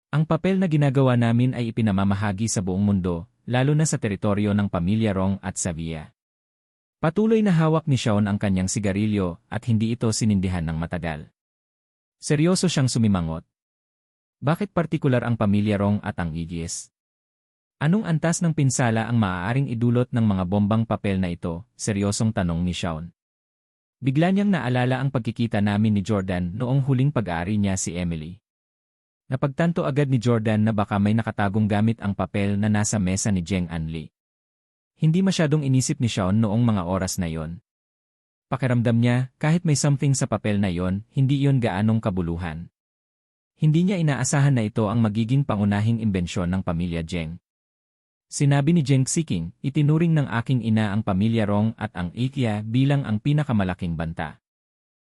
Ang papel na ginagawa namin ay ipinamamahagi sa buong mundo, lalo na sa teritoryo ng pamilya Rong at Savia. Patuloy na hawak ni Shaun ang kanyang sigarilyo at hindi ito sinindihan ng matagal. Seryoso siyang sumimangot. Bakit partikular ang pamilya Rong at ang Igis? Anong antas ng pinsala ang maaaring idulot ng mga bombang papel na ito? Seryosong tanong ni Shaun. Bigla niyang naalala ang pagkikita namin ni Jordan noong huling pag-aari niya si Emily. Napagtanto agad ni Jordan na baka may nakatagong gamit ang papel na nasa mesa ni Jeng Anli. Hindi masyadong inisip ni Shaun noong mga oras na yon. Pakiramdam niya, kahit may something sa papel na yon, hindi yon gaanong kabuluhan. Hindi niya inaasahan na ito ang magiging pangunahing imbensyon ng pamilya Jeng. Sinabi ni Jeng Xiqing, itinuring ng aking ina ang pamilya Rong at ang Ikea bilang ang pinakamalaking banta.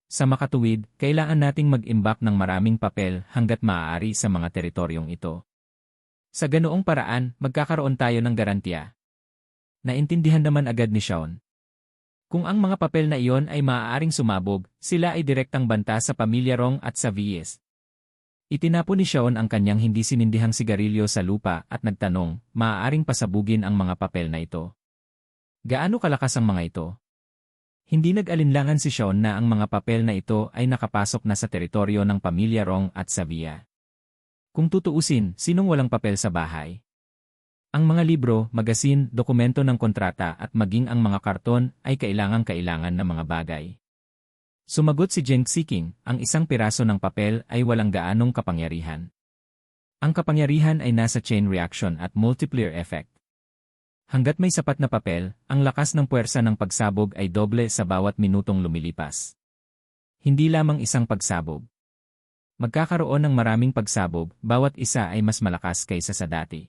Sa makatuwid, kailangan nating mag-imbak ng maraming papel hanggat maaari sa mga teritoryong ito. Sa ganoong paraan, magkakaroon tayo ng garantiya. Naintindihan naman agad ni Shaun. Kung ang mga papel na iyon ay maaaring sumabog, sila ay direktang banta sa pamilya Rong at sa Vies. Itinapon ni Shaun ang kanyang hindi sinindihang sigarilyo sa lupa at nagtanong, maaaring pasabugin ang mga papel na ito. Gaano kalakas ang mga ito? Hindi nag-alinlangan si Shaun na ang mga papel na ito ay nakapasok na sa teritoryo ng pamilya Rong at Savia. Kung tutuusin, sinong walang papel sa bahay? Ang mga libro, magasin, dokumento ng kontrata at maging ang mga karton ay kailangan ng mga bagay. Sumagot si Jeng Xiqing, ang isang piraso ng papel ay walang gaanong kapangyarihan. Ang kapangyarihan ay nasa chain reaction at multiplier effect. Hanggat may sapat na papel, ang lakas ng puwersa ng pagsabog ay doble sa bawat minutong lumilipas. Hindi lamang isang pagsabog. Magkakaroon ng maraming pagsabog, bawat isa ay mas malakas kaysa sa dati.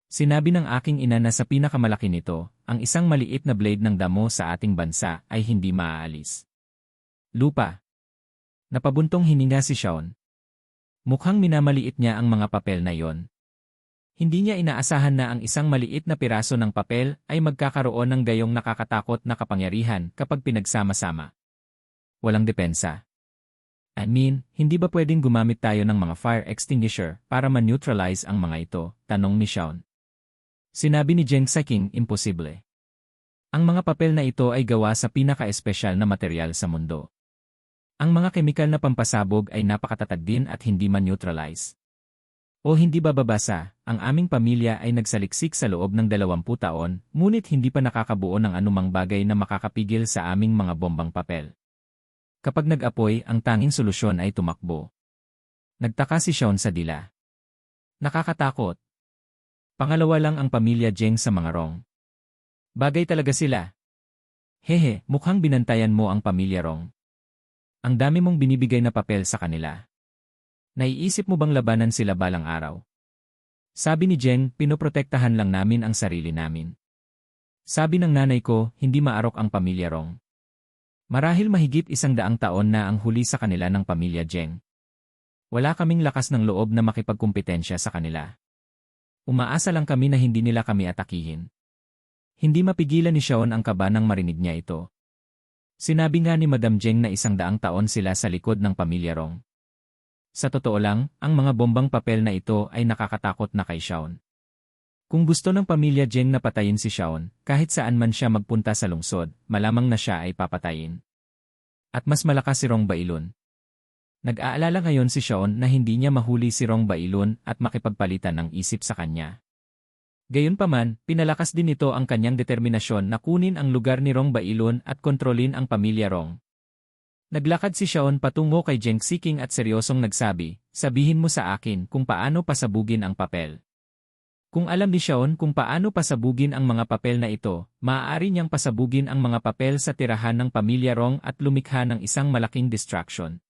Sinabi ng aking ina na sa pinakamalaki nito, ang isang maliit na blade ng damo sa ating bansa ay hindi maaalis. Lupa. Napabuntong hininga si Shaun. Mukhang minamaliit niya ang mga papel na yon. Hindi niya inaasahan na ang isang maliit na piraso ng papel ay magkakaroon ng gayong nakakatakot na kapangyarihan kapag pinagsama-sama. Walang depensa. Hindi ba pwedeng gumamit tayo ng mga fire extinguisher para ma-neutralize ang mga ito? Tanong ni Shaun. Sinabi ni Jeng Xiqing, imposible. Ang mga papel na ito ay gawa sa pinaka-espesyal na material sa mundo. Ang mga kemikal na pampasabog ay napakatatag din at hindi man-neutralize. O hindi ba babasa, ang aming pamilya ay nagsaliksik sa loob ng 20 taon, ngunit hindi pa nakakabuo ng anumang bagay na makakapigil sa aming mga bombang papel. Kapag nag-apoy, ang tanging solusyon ay tumakbo. Nagtaka si Shaun sa dila. Nakakatakot. Pangalawa lang ang pamilya Jeng sa mga Rong. Bagay talaga sila. Hehe, mukhang binantayan mo ang pamilya Rong. Ang dami mong binibigay na papel sa kanila. Naiisip mo bang labanan sila balang araw? Sabi ni Jeng, pinoprotektahan lang namin ang sarili namin. Sabi ng nanay ko, hindi maarok ang pamilya Rong. Marahil mahigit 100 taon na ang huli sa kanila ng pamilya Jeng. Wala kaming lakas ng loob na makipagkumpetensya sa kanila. Umaasa lang kami na hindi nila kami atakihin. Hindi mapigilan ni Shaun ang kaba nang marinig niya ito. Sinabi nga ni Madam Jeng na 100 taon sila sa likod ng pamilya Rong. Sa totoo lang, ang mga bombang papel na ito ay nakakatakot na kay Shaun. Kung gusto ng pamilya Jeng na patayin si Shaun, kahit saan man siya magpunta sa lungsod, malamang na siya ay papatayin. At mas malakas si Rong Bailun. Nag-aalala ngayon si Shaun na hindi niya mahuli si Rong Bailun at makipagpalitan ng isip sa kanya. Gayunpaman, pinalakas din nito ang kanyang determinasyon na kunin ang lugar ni Rong Bailun at kontrolin ang pamilya Rong. Naglakad si Shaun patungo kay Jeng Xiqing at seryosong nagsabi, sabihin mo sa akin kung paano pasabugin ang papel. Kung alam ni Shaun kung paano pasabugin ang mga papel na ito, maaari niyang pasabugin ang mga papel sa tirahan ng pamilya Rong at lumikha ng isang malaking distraction.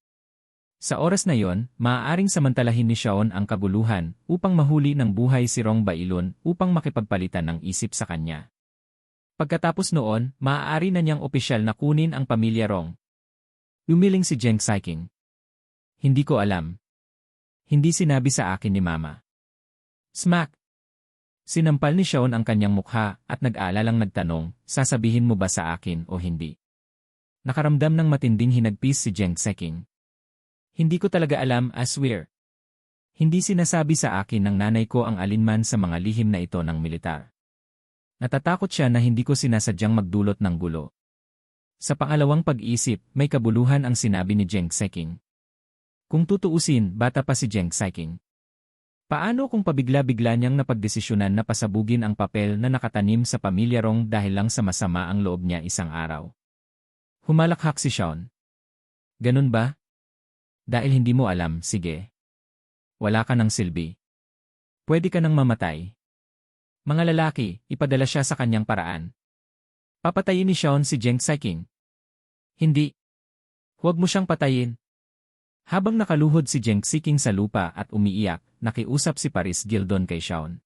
Sa oras na yon, maaaring samantalahin ni Shaun ang kaguluhan upang mahuli ng buhay si Rong Bailun upang makipagpalitan ng isip sa kanya. Pagkatapos noon, maaari na niyang opisyal na kunin ang pamilya Rong. Umiling si Jeng Xiqing. Hindi ko alam. Hindi sinabi sa akin ni Mama. Smack! Sinampal ni Shaun ang kanyang mukha at nag-aalalang nagtanong, sasabihin mo ba sa akin o hindi? Nakaramdam ng matinding hinagpis si Jeng Xiqing. Hindi ko talaga alam, I swear. Hindi sinasabi sa akin ng nanay ko ang alinman sa mga lihim na ito ng militar. Natatakot siya na hindi ko sinasadyang magdulot ng gulo. Sa pangalawang pag-isip, may kabuluhan ang sinabi ni Jeng Xiqing. Kung tutuusin, bata pa si Jeng Saiking. Paano kung pabigla-bigla niyang napagdesisyonan na pasabugin ang papel na nakatanim sa pamilya Rong dahil lang sa masama ang loob niya isang araw? Humalakhak si Sean. Ganun ba? Dahil hindi mo alam, sige. Wala ka ng silbi. Pwede ka nang mamatay. Mga lalaki, ipadala siya sa kanyang paraan. Papatayin ni Sean si Jeng Saiking. Hindi. Huwag mo siyang patayin. Habang nakaluhod si Jeng Saiking sa lupa at umiiyak, nakiusap si Paris Gildon kay Sean.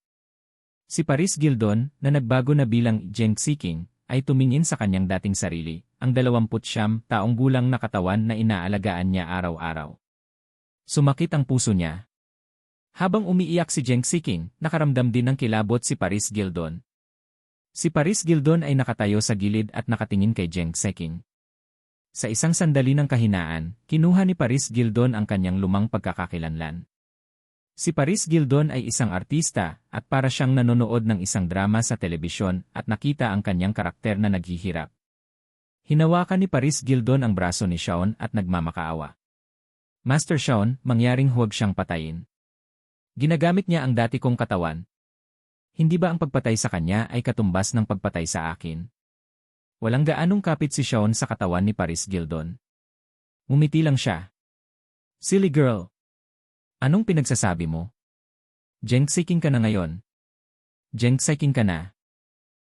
Si Paris Gildon, na nagbago na bilang Jeng Saiking, ay tumingin sa kanyang dating sarili, ang 29 taong gulang na katawan na inaalagaan niya araw-araw. Sumakit ang puso niya. Habang umiiyak si Jeng Saiking, nakaramdam din ng kilabot si Paris Gildon. Si Paris Gildon ay nakatayo sa gilid at nakatingin kay Jeng Saiking. Sa isang sandali ng kahinaan, kinuha ni Paris Gildon ang kanyang lumang pagkakakilanlan. Si Paris Gildon ay isang artista at para siyang nanonood ng isang drama sa telebisyon at nakita ang kanyang karakter na naghihirap. Hinawakan ni Paris Gildon ang braso ni Sean at nagmamakaawa. Master Sean, mangyaring huwag siyang patayin. Ginagamit niya ang dati kong katawan. Hindi ba ang pagpatay sa kanya ay katumbas ng pagpatay sa akin? Walang gaanong kapit si Sean sa katawan ni Paris Gildon. Ngumiti lang siya. Silly girl. Anong pinagsasabi mo? Jeng Saiking ka na ngayon. Jeng Saiking ka na.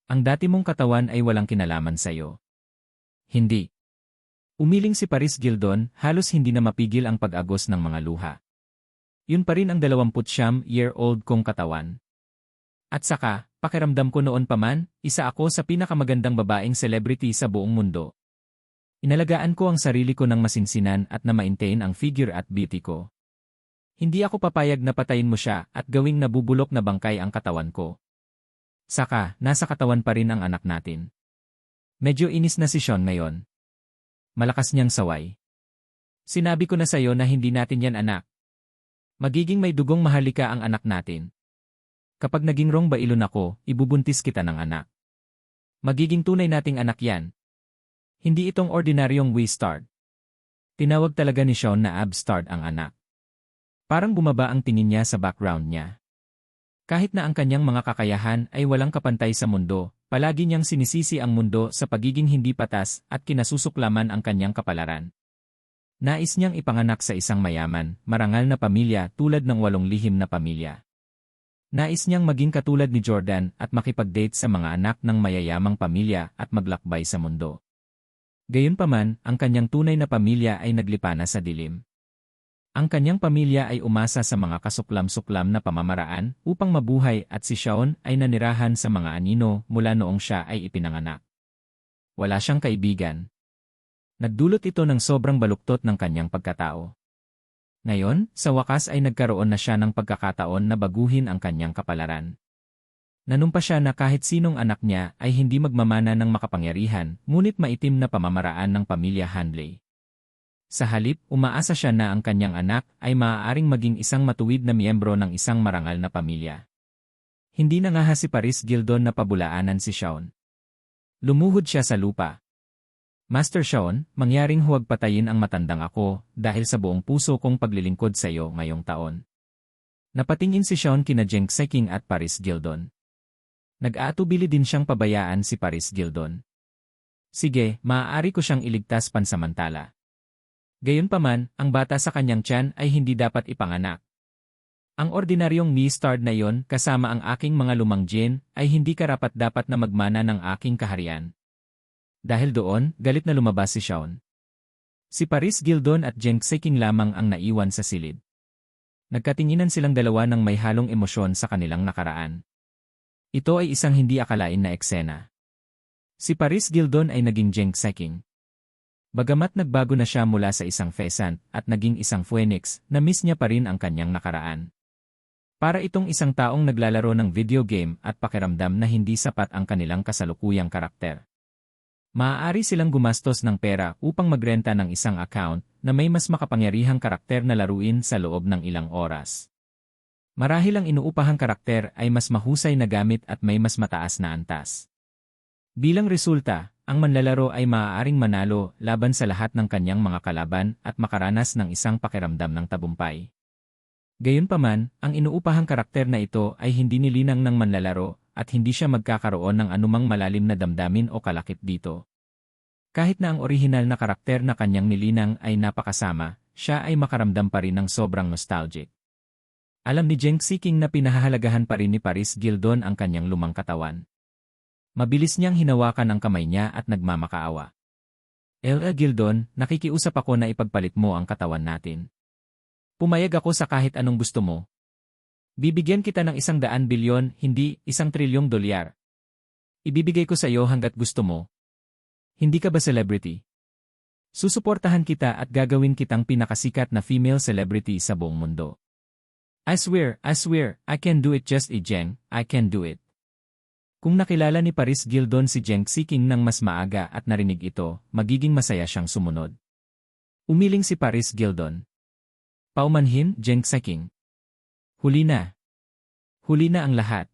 Ang dati mong katawan ay walang kinalaman sa'yo. Hindi. Umiling si Paris Gildon, halos hindi na mapigil ang pag-agos ng mga luha. Yun pa rin ang 29-year-old kong katawan. At saka, pakiramdam ko noon pa man, isa ako sa pinakamagandang babaeng celebrity sa buong mundo. Inalagaan ko ang sarili ko ng masinsinan at na maintain ang figure at beauty ko. Hindi ako papayag na patayin mo siya at gawing nabubulok na bangkay ang katawan ko. Saka, nasa katawan pa rin ang anak natin. Medyo inis na si Sean ngayon. Malakas niyang saway. Sinabi ko na sa'yo na hindi natin yan anak. Magiging may dugong mahalika ang anak natin. Kapag naging Rong Bailon ako, ibubuntis kita ng anak. Magiging tunay nating anak yan. Hindi itong ordinaryong We-Start. Tinawag talaga ni Sean na Ab-Start ang anak. Parang bumaba ang tingin niya sa background niya. Kahit na ang kanyang mga kakayahan ay walang kapantay sa mundo, palagi niyang sinisisi ang mundo sa pagiging hindi patas at kinasusuklaman ang kanyang kapalaran. Nais niyang ipanganak sa isang mayaman, marangal na pamilya tulad ng 8 lihim na pamilya. Nais niyang maging katulad ni Jordan at makipag-date sa mga anak ng mayayamang pamilya at maglakbay sa mundo. Gayunpaman, ang kanyang tunay na pamilya ay naglipana sa dilim. Ang kanyang pamilya ay umasa sa mga kasuklam-suklam na pamamaraan upang mabuhay at si Sean ay nanirahan sa mga anino mula noong siya ay ipinanganak. Wala siyang kaibigan. Nagdulot ito ng sobrang baluktot ng kanyang pagkatao. Ngayon, sa wakas ay nagkaroon na siya ng pagkakataon na baguhin ang kanyang kapalaran. Nanumpa siya na kahit sinong anak niya ay hindi magmamana ng makapangyarihan, ngunit maitim na pamamaraan ng pamilya Handley. Sa halip, umaasa siya na ang kanyang anak ay maaaring maging isang matuwid na miyembro ng isang marangal na pamilya. Hindi na nga si Paris Gildon na pabulaanan si Sean. Lumuhod siya sa lupa. Master Sean, mangyaring huwag patayin ang matandang ako dahil sa buong puso kong paglilingkod sa iyo ngayong taon. Napatingin si Sean kina Jeng Saiking at Paris Gildon. Nag-aatubili din siyang pabayaan si Paris Gildon. Sige, maaari ko siyang iligtas pansamantala. Gayunpaman, ang bata sa kanyang tiyan ay hindi dapat ipanganak. Ang ordinaryong Me-Start na yon kasama ang aking mga lumang Jin ay hindi karapat-dapat na magmana ng aking kaharian. Dahil doon, galit na lumabas si Sean. Si Paris Gildon at Jeng Saiking lamang ang naiwan sa silid. Nagkatinginan silang dalawa ng may halong emosyon sa kanilang nakaraan. Ito ay isang hindi akalain na eksena. Si Paris Gildon ay naging Jeng Saiking. Bagamat nagbago na siya mula sa isang pheasant at naging isang phoenix, na-miss niya pa rin ang kanyang nakaraan. Para itong isang taong naglalaro ng video game at pakiramdam na hindi sapat ang kanilang kasalukuyang karakter. Maaari silang gumastos ng pera upang magrenta ng isang account na may mas makapangyarihang karakter na laruin sa loob ng ilang oras. Marahil ang inuupahang karakter ay mas mahusay na gamit at may mas mataas na antas. Bilang resulta, ang manlalaro ay maaaring manalo laban sa lahat ng kanyang mga kalaban at makaranas ng isang pakiramdam ng tagumpay. Gayunpaman, ang inuupahang karakter na ito ay hindi nilinang ng manlalaro at hindi siya magkakaroon ng anumang malalim na damdamin o kalakip dito. Kahit na ang orihinal na karakter na kanyang nilinang ay napakasama, siya ay makaramdam pa rin ng sobrang nostalgic. Alam ni Zheng Ziqing na pinahahalagahan pa rin ni Paris Gildon ang kanyang lumang katawan. Mabilis niyang hinawakan ang kamay niya at nagmamakaawa. Ella Gildon, nakikiusap ako na ipagpalit mo ang katawan natin. Pumayag ako sa kahit anong gusto mo. Bibigyan kita ng 100 bilyon, hindi 1 trilyong dolyar. Ibibigay ko sa iyo hanggat gusto mo. Hindi ka ba celebrity? Susuportahan kita at gagawin kitang pinakasikat na female celebrity sa buong mundo. I swear, I can do it just Zheng, I can do it. Kung nakilala ni Paris Gildon si Zheng Ziqing nang mas maaga at narinig ito, magiging masaya siyang sumunod. Umiling si Paris Gildon. Paumanhin, Zheng Ziqing. Huli na. Huli na ang lahat.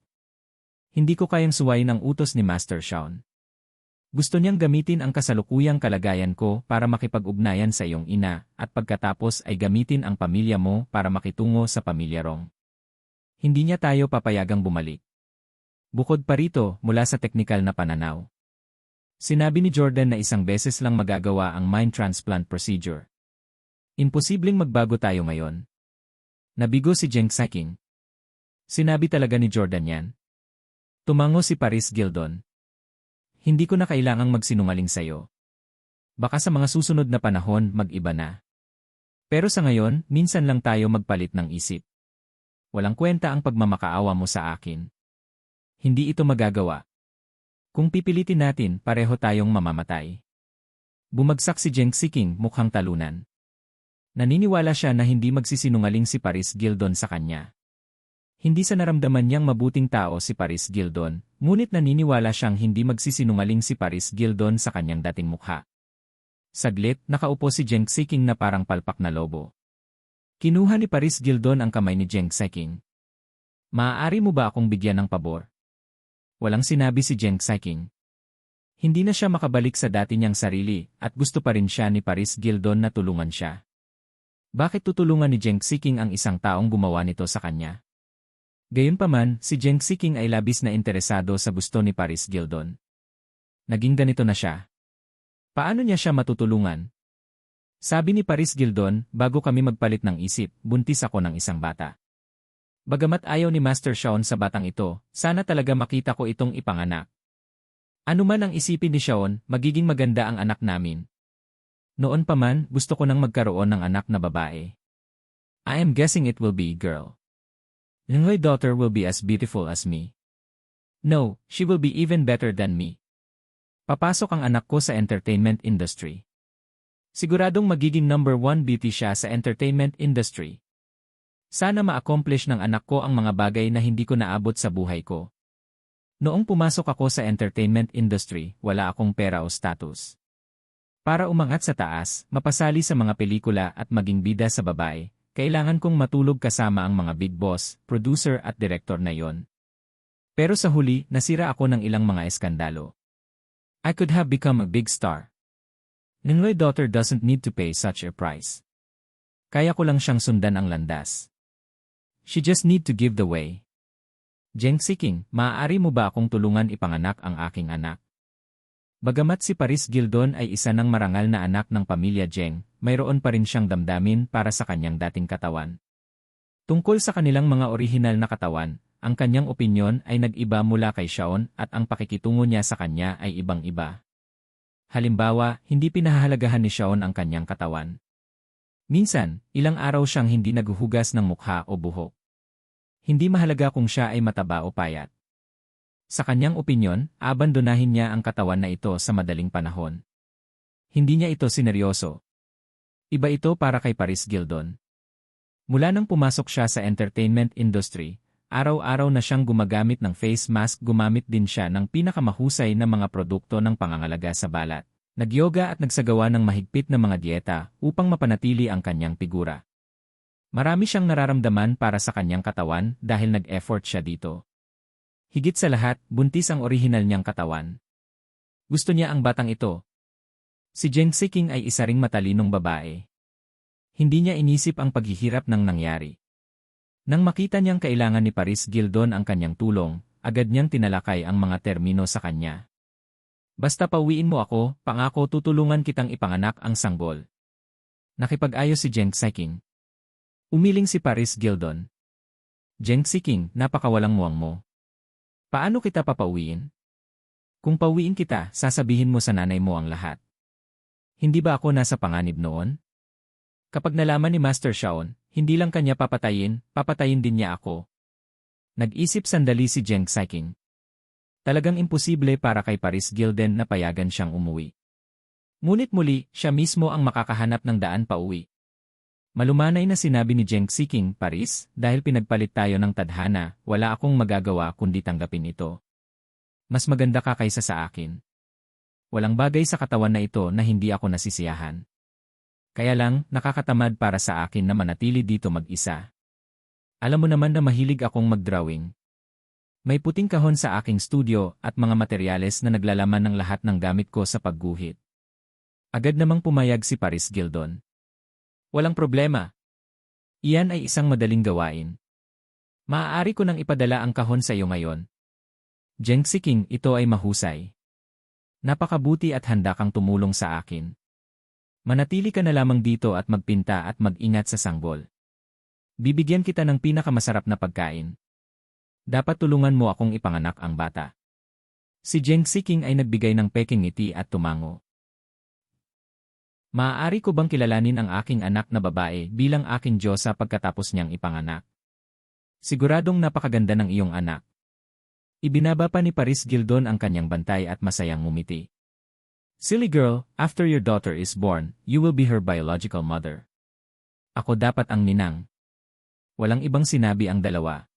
Hindi ko kayang suwayin ang utos ni Master Shaun. Gusto niyang gamitin ang kasalukuyang kalagayan ko para makipag-ugnayan sa iyong ina at pagkatapos ay gamitin ang pamilya mo para makitungo sa pamilya Rong. Hindi niya tayo papayagang bumalik. Bukod pa rito, mula sa teknikal na pananaw. Sinabi ni Jordan na isang beses lang magagawa ang mind transplant procedure. Imposibleng magbago tayo ngayon. Nabigo si Zheng Ziqing. Sinabi talaga ni Jordan yan. Tumango si Paris Gildon. Hindi ko na kailangang magsinungaling sa'yo. Baka sa mga susunod na panahon mag-iba na. Pero sa ngayon, minsan lang tayo magpalit ng isip. Walang kwenta ang pagmamakaawa mo sa akin. Hindi ito magagawa. Kung pipilitin natin, pareho tayong mamamatay. Bumagsak si Zheng Ziqing, mukhang talunan. Naniniwala siya na hindi magsisinungaling si Paris Gildon sa kanya. Hindi sa naramdaman niyang mabuting tao si Paris Gildon, ngunit naniniwala siyang hindi magsisinungaling si Paris Gildon sa kanyang dating mukha. Saglit, nakaupo si Zheng Ziqing na parang palpak na lobo. Kinuha ni Paris Gildon ang kamay ni Zheng Ziqing. Maaari mo ba akong bigyan ng pabor? Walang sinabi si Zheng Ziqing. Hindi na siya makabalik sa dati niyang sarili at gusto pa rin siya ni Paris Gildon na tulungan siya. Bakit tutulungan ni Zheng Ziqing ang isang taong gumawa nito sa kanya? Gayunpaman, si Zheng Ziqing ay labis na interesado sa gusto ni Paris Gildon. Naging ganito na siya. Paano niya siya matutulungan? Sabi ni Paris Gildon, bago kami magpalit ng isip, buntis ako ng isang bata. Bagamat ayaw ni Master Shaun sa batang ito, sana talaga makita ko itong ipanganak. Ano man ang isipin ni Shaun, magiging maganda ang anak namin. Noon pa man, gusto ko nang magkaroon ng anak na babae. I am guessing it will be girl. My daughter will be as beautiful as me. No, she will be even better than me. Papasok ang anak ko sa entertainment industry. Siguradong magiging number 1 beauty siya sa entertainment industry. Sana ma-accomplish ng anak ko ang mga bagay na hindi ko naabot sa buhay ko. Noong pumasok ako sa entertainment industry, wala akong pera o status. Para umangat sa taas, mapasali sa mga pelikula at maging bida sa babae, kailangan kong matulog kasama ang mga big boss, producer at director na yon. Pero sa huli, nasira ako ng ilang mga eskandalo. I could have become a big star. My daughter doesn't need to pay such a price. Kaya ko lang siyang sundan ang landas. She just need to give the way. Zheng Ziqing, maaari mo ba akong tulungan ipanganak ang aking anak? Bagamat si Paris Gildon ay isa ng marangal na anak ng pamilya Zheng, mayroon pa rin siyang damdamin para sa kanyang dating katawan. Tungkol sa kanilang mga orihinal na katawan, ang kanyang opinyon ay nag-iba mula kay Shaun at ang pakikitungo niya sa kanya ay ibang-iba. Halimbawa, hindi pinahahalagahan ni Shaun ang kanyang katawan. Minsan, ilang araw siyang hindi naghuhugas ng mukha o buhok. Hindi mahalaga kung siya ay mataba o payat. Sa kanyang opinyon, abandonahin niya ang katawan na ito sa madaling panahon. Hindi niya ito sineryoso. Iba ito para kay Paris Gildon. Mula nang pumasok siya sa entertainment industry, araw-araw na siyang gumagamit ng face mask, gumamit din siya ng pinakamahusay na mga produkto ng pangangalaga sa balat. Nag-yoga at nagsagawa ng mahigpit na mga dieta upang mapanatili ang kanyang figura. Marami siyang nararamdaman para sa kanyang katawan dahil nag-effort siya dito. Higit sa lahat, buntis ang orihinal niyang katawan. Gusto niya ang batang ito. Si Jeng Siking ay isa ring matalinong babae. Hindi niya inisip ang paghihirap ng nangyari. Nang makita niyang kailangan ni Paris Gildon ang kanyang tulong, agad niyang tinalakay ang mga termino sa kanya. Basta pauwiin mo ako, pangako tutulungan kitang ipanganak ang sanggol. Nakipag-ayos si Jeng Siking. Umiling si Paris Gildon. Jeng Siking, napakawalang muwang mo. Paano kita papauwiin? Kung pauwiin kita, sasabihin mo sa nanay mo ang lahat. Hindi ba ako nasa panganib noon? Kapag nalaman ni Master Shaon, hindi lang kanya papatayin din niya ako. Nag-isip sandali si Jeng Siking. Talagang imposible para kay Paris Gilden na payagan siyang umuwi. Ngunit muli, siya mismo ang makakahanap ng daan pauwi. Malumanay na sinabi ni Jeng Siking, Paris, dahil pinagpalit tayo ng tadhana, wala akong magagawa kundi tanggapin ito. Mas maganda ka kaysa sa akin. Walang bagay sa katawan na ito na hindi ako nasisiyahan. Kaya lang, nakakatamad para sa akin na manatili dito mag-isa. Alam mo naman na mahilig akong mag-drawing. May puting kahon sa aking studio at mga materyales na naglalaman ng lahat ng gamit ko sa pagguhit. Agad namang pumayag si Paris Gildon. Walang problema. Iyan ay isang madaling gawain. Maaari ko nang ipadala ang kahon sa iyo ngayon. Jeng Siking, ito ay mahusay. Napakabuti at handa kang tumulong sa akin. Manatili ka na lamang dito at magpinta at mag-ingat sa sanggol. Bibigyan kita ng pinakamasarap na pagkain. Dapat tulungan mo akong ipanganak ang bata. Si Jeng Siking ay nagbigay ng peking ngiti at tumango. Maaari ko bang kilalanin ang aking anak na babae bilang aking Diyosa pagkatapos niyang ipanganak? Siguradong napakaganda ng iyong anak. Ibinaba pa ni Paris Gildon ang kanyang bantay at masayang ngumiti. Silly girl, after your daughter is born, you will be her biological mother. Ako dapat ang ninang. Walang ibang sinabi ang dalawa.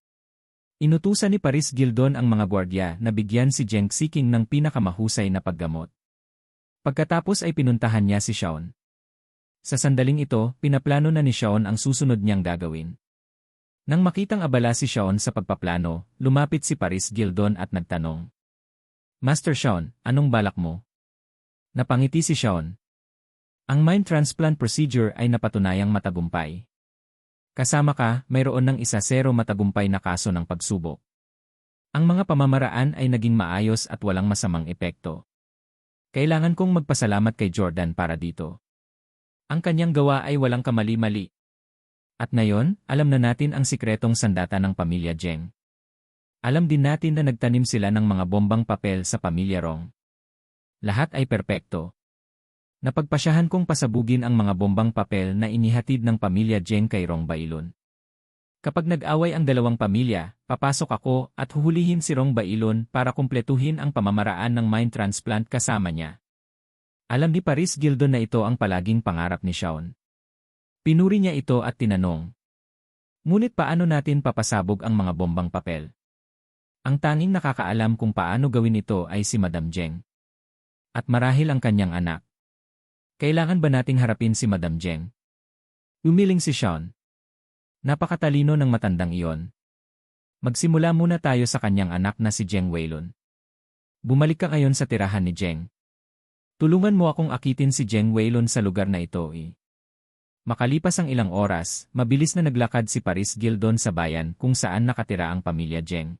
Inutusan ni Paris Gildon ang mga gwardya na bigyan si Jeng Siking ng pinakamahusay na paggamot. Pagkatapos ay pinuntahan niya si Shaon. Sa sandaling ito, pinaplano na ni Shaon ang susunod niyang gagawin. Nang makitang abala si Shaon sa pagpaplano, lumapit si Paris Gildon at nagtanong. Master Shaon, anong balak mo? Napangiti si Shaon. Ang mind transplant procedure ay napatunayang matagumpay. Kasama ka, mayroon ng 1-0 matagumpay na kaso ng pagsubok. Ang mga pamamaraan ay naging maayos at walang masamang epekto. Kailangan kong magpasalamat kay Jordan para dito. Ang kanyang gawa ay walang kamali-mali. At ngayon, alam na natin ang sikretong sandata ng pamilya Jeng. Alam din natin na nagtanim sila ng mga bombang papel sa pamilya Rong. Lahat ay perpekto. Napagpasyahan kong pasabugin ang mga bombang papel na inihatid ng pamilya Jeng kay Rong Bailon. Kapag nag-away ang dalawang pamilya, papasok ako at huhulihin si Rong Bailon para kumpletuhin ang pamamaraan ng mind transplant kasama niya. Alam ni Paris Gildon na ito ang palaging pangarap ni Shaon. Pinuri niya ito at tinanong. Ngunit paano natin papasabog ang mga bombang papel? Ang tanging nakakaalam kung paano gawin ito ay si Madam Jeng. At marahil ang kanyang anak. Kailangan ba nating harapin si Madam Jeng? Umiling si Shaon. Napakatalino ng matandang iyon. Magsimula muna tayo sa kanyang anak na si Jeng Weilun. Bumalik ka ngayon sa tirahan ni Jeng. Tulungan mo akong akitin si Jeng Weilun sa lugar na ito. Makalipas ang ilang oras, mabilis na naglakad si Paris Gildon sa bayan kung saan nakatira ang pamilya Jeng.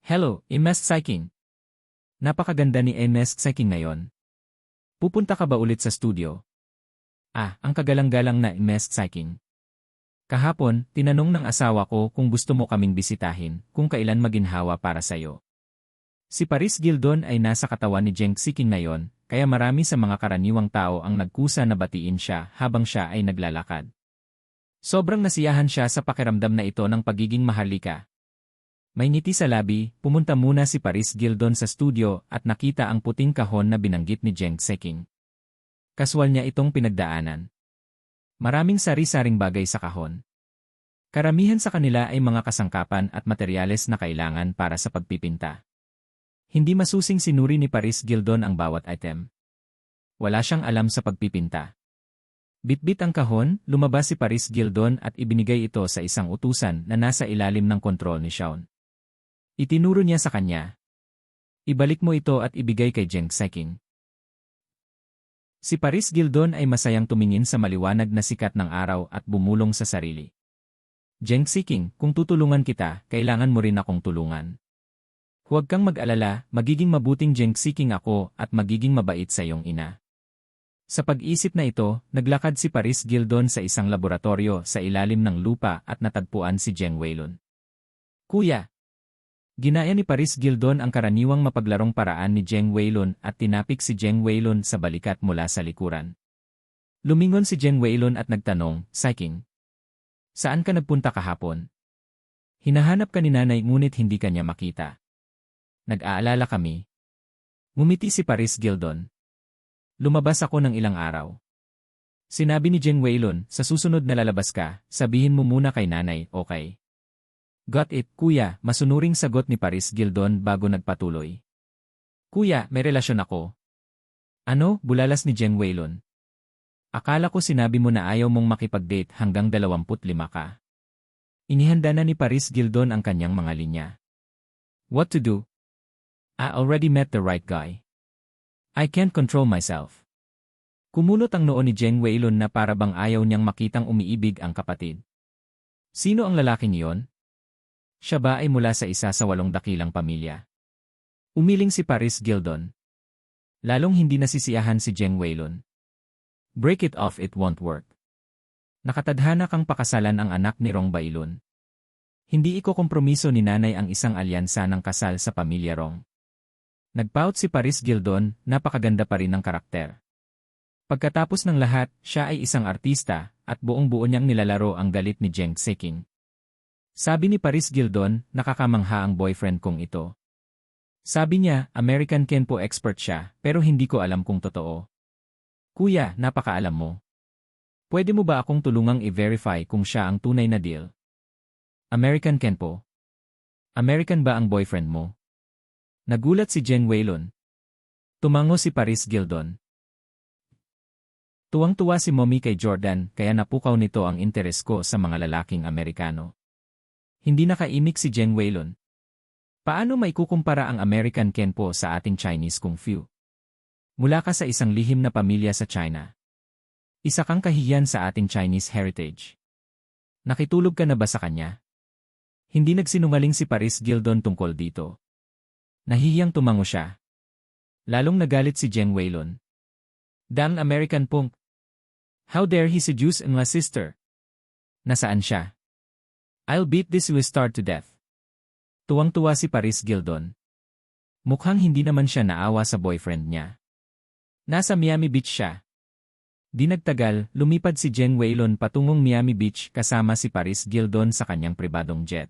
Hello, Ms. Siking. Napakaganda ni Ms. Siking ngayon. Pupunta ka ba ulit sa studio? Ang kagalang-galang na Ms. Siking. Kahapon, tinanong ng asawa ko kung gusto mo kaming bisitahin, kung kailan maginhawa para sayo. Si Paris Gildon ay nasa katawan ni Jeng Siking ngayon, kaya marami sa mga karaniwang tao ang nagkusa na batiin siya habang siya ay naglalakad. Sobrang nasiyahan siya sa pakiramdam na ito ng pagiging maharlika. May ngiti sa labi, pumunta muna si Paris Gildon sa studio at nakita ang puting kahon na binanggit ni Jeng Siking. Kaswal niya itong pinagdaanan. Maraming sari-saring bagay sa kahon. Karamihan sa kanila ay mga kasangkapan at materyales na kailangan para sa pagpipinta. Hindi masusing sinuri ni Paris Gildon ang bawat item. Wala siyang alam sa pagpipinta. Bitbit ang kahon, lumabas si Paris Gildon at ibinigay ito sa isang utusan na nasa ilalim ng kontrol ni Shaon. Itinuro niya sa kanya. Ibalik mo ito at ibigay kay Jeng Seking. Si Paris Gildon ay masayang tumingin sa maliwanag na sikat ng araw at bumulong sa sarili. Jeng Seking, kung tutulungan kita, kailangan mo rin akong tulungan. Huwag kang mag-alala, magiging mabuting Jeng Seking ako at magiging mabait sa iyong ina. Sa pag-isip na ito, naglakad si Paris Gildon sa isang laboratorio sa ilalim ng lupa at natagpuan si Jeng Weilun. Kuya! Ginaya ni Paris Gildon ang karaniwang mapaglarong paraan ni Jeng Weilun at tinapik si Jeng Weilun sa balikat mula sa likuran. Lumingon si Jeng Weilun at nagtanong, Seking, saan ka nagpunta kahapon? Hinahanap ka ni nanay ngunit hindi ka niya makita. Nag-aalala kami. Ngumiti si Paris Gildon. Lumabas ako ng ilang araw. Sinabi ni Jeng Weilun, sa susunod na lalabas ka, sabihin mo muna kay nanay, okay? Got it, kuya, masunuring sagot ni Paris Gildon bago nagpatuloy. Kuya, may relasyon ako. Ano? Bulalas ni Jeng Weilun. Akala ko sinabi mo na ayaw mong makipag-date hanggang 25 ka. Inihanda na ni Paris Gildon ang kanyang mga linya. What to do? I already met the right guy. I can't control myself. Kumunot ang noo ni Jeng Weilun na para bang ayaw niyang makitang umiibig ang kapatid. Sino ang lalaking iyon? Siya ba ay mula sa isa sa 8 dakilang pamilya? Umiling si Paris Gildon. Lalong hindi nasisiyahan si Jeng Weilun. Break it off, it won't work. Nakatadhana kang pakasalan ang anak ni Rong Bailun. Hindi ikokompromiso ni nanay ang isang alyansa ng kasal sa pamilya Rong. Nagpout si Paris Gildon, napakaganda pa rin ng karakter. Pagkatapos ng lahat, siya ay isang artista, at buong-buo niyang nilalaro ang galit ni Jeng Seking. Sabi ni Paris Gildon, nakakamangha ang boyfriend kong ito. Sabi niya, American Kenpo expert siya, pero hindi ko alam kung totoo. Kuya, napakaalam mo. Pwede mo ba akong tulungang i-verify kung siya ang tunay na deal? American Kenpo? American ba ang boyfriend mo? Nagulat si Jeng Weilun. Tumango si Paris Gildon. Tuwang-tuwa si Mommy kay Jordan, kaya napukaw nito ang interes ko sa mga lalaking Amerikano. Hindi nakaimik si Jeng Weilun. Paano maikukumpara ang American Kenpo sa ating Chinese Kung Fu? Mula ka sa isang lihim na pamilya sa China. Isa kang kahihiyan sa ating Chinese heritage. Nakitulog ka na ba sa kanya? Hindi nagsinungaling si Paris Gildon tungkol dito. Nahihiyang tumango siya. Lalong nagalit si Jeng Weilun. Dang American punk. How dare he seduce my sister? Nasaan siya? I'll beat this Wistar to death. Tuwang-tuwa si Paris Gildon. Mukhang hindi naman siya naawa sa boyfriend niya. Nasa Miami Beach siya. Di nagtagal, lumipad si Jeng Weilun patungong Miami Beach kasama si Paris Gildon sa kanyang pribadong jet.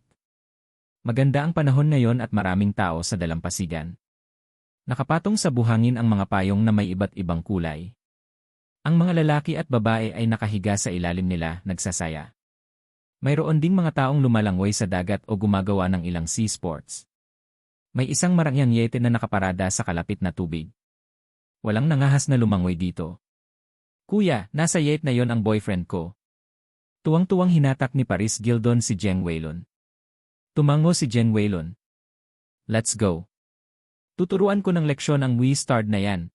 Maganda ang panahon ngayon at maraming tao sa dalampasigan. Nakapatong sa buhangin ang mga payong na may iba't ibang kulay. Ang mga lalaki at babae ay nakahiga sa ilalim nila, nagsasaya. Mayroon ding mga taong lumalangoy sa dagat o gumagawa ng ilang sea sports. May isang marangyang yete na nakaparada sa kalapit na tubig. Walang nangahas na lumangoy dito. Kuya, nasa yate na yon ang boyfriend ko. Tuwang-tuwang hinatak ni Paris Gildon si Jeng Weilun. Tumango si Jeng Weilun. Let's go. Tuturuan ko ng leksyon ang Wistar na yan.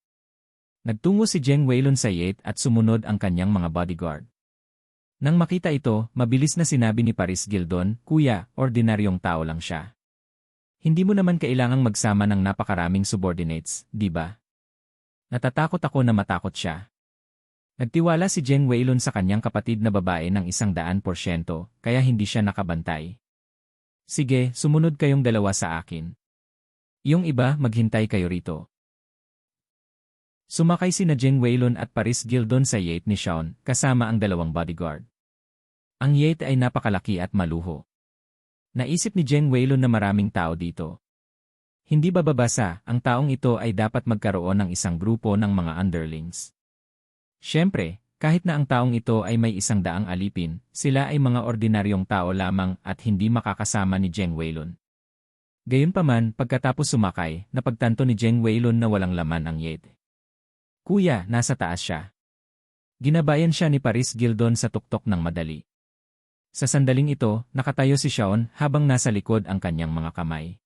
Nagtungo si Jeng Weilun sa yate at sumunod ang kanyang mga bodyguard. Nang makita ito, mabilis na sinabi ni Paris Gildon, Kuya, ordinaryong tao lang siya. Hindi mo naman kailangang magsama ng napakaraming subordinates, di ba? Natatakot ako na matakot siya. Nagtiwala si Jeng Weilun sa kanyang kapatid na babae ng 100%, kaya hindi siya nakabantay. Sige, sumunod kayong dalawa sa akin. Yung iba, maghintay kayo rito. Sumakay sina Jeng Weilun at Paris Gildon sa yate ni Sean, kasama ang 2 bodyguard. Ang yate ay napakalaki at maluho. Naisip ni Jeng Weilun na maraming tao dito. Hindi bababasa, ang taong ito ay dapat magkaroon ng isang grupo ng mga underlings. Siyempre, kahit na ang taong ito ay may 100 alipin, sila ay mga ordinaryong tao lamang at hindi makakasama ni Jeng Weilun. Gayunpaman, pagkatapos sumakay, napagtanto ni Jeng Weilun na walang laman ang yate. Kuya, nasa taas siya. Ginabayan siya ni Paris Gildon sa tuktok ng madali. Sa sandaling ito, nakatayo si Sean habang nasa likod ang kanyang mga kamay.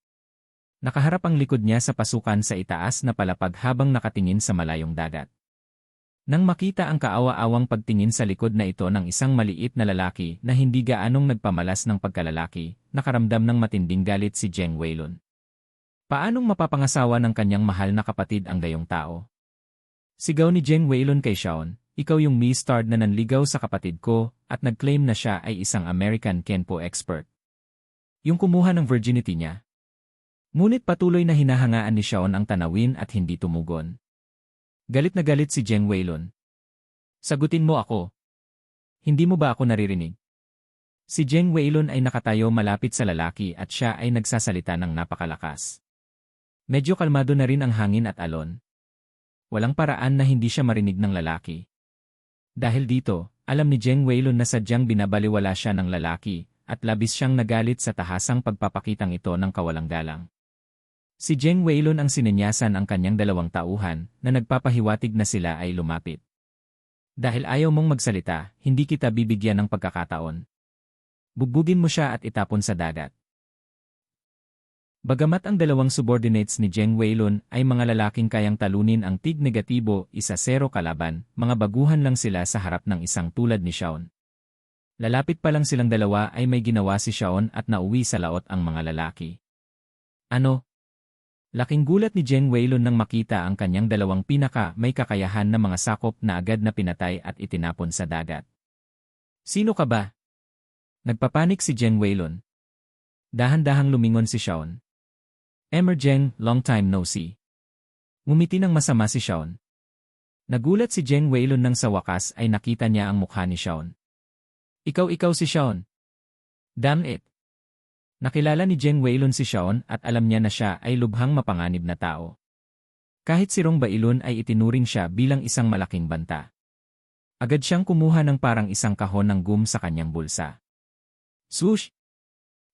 Nakaharap ang likod niya sa pasukan sa itaas na palapag habang nakatingin sa malayong dagat. Nang makita ang kaawa-awang pagtingin sa likod na ito ng isang maliit na lalaki na hindi gaanong nagpamalas ng pagkalalaki, nakaramdam ng matinding galit si Zheng Weilun. Paanong mapapangasawa ng kanyang mahal na kapatid ang gayong tao? Sigaw ni Zheng Weilun kay Shaun, ikaw yung Mistard na nanligaw sa kapatid ko at nag-claim na siya ay isang American Kenpo expert. Yung kumuha ng virginity niya. Ngunit patuloy na hinahangaan ni Shaun ang tanawin at hindi tumugon. Galit na galit si Zheng Weilun. Sagutin mo ako. Hindi mo ba ako naririnig? Si Zheng Weilun ay nakatayo malapit sa lalaki at siya ay nagsasalita ng napakalakas. Medyo kalmado na rin ang hangin at alon. Walang paraan na hindi siya marinig ng lalaki. Dahil dito, alam ni Zheng Weilun na sadyang binabaliwala siya ng lalaki at labis siyang nagalit sa tahasang pagpapakitang ito ng kawalang galang. Si Zheng Weilun ang sinenyasan ang kanyang dalawang tauhan na nagpapahiwatig na sila ay lumapit. Dahil ayaw mong magsalita, hindi kita bibigyan ng pagkakataon. Bugbugin mo siya at itapon sa dagat. Bagamat ang dalawang subordinates ni Zheng Weilun ay mga lalaking kayang talunin ang tig-negatibo 1-0 kalaban, mga baguhan lang sila sa harap ng isang tulad ni Shaun. Lalapit pa lang silang dalawa ay may ginawa si Shaun at nauwi sa laot ang mga lalaki. Ano? Laking gulat ni Zheng Weilun nang makita ang kanyang dalawang may kakayahan na mga sakop na agad na pinatay at itinapon sa dagat. Sino ka ba? Nagpapanik si Zheng Weilun. Dahan-dahang lumingon si Shaun. Zheng, long time no see. Ngumiti ng masama si Shaun. Nagulat si Zheng Weilun nang sa wakas ay nakita niya ang mukha ni Shaun. Ikaw si Shaun. Damn it. Nakilala ni Zheng Weilun si Shaun at alam niya na siya ay lubhang mapanganib na tao. Kahit si Rong Bailun ay itinuring siya bilang isang malaking banta. Agad siyang kumuha ng parang isang kahon ng gum sa kanyang bulsa. Swoosh!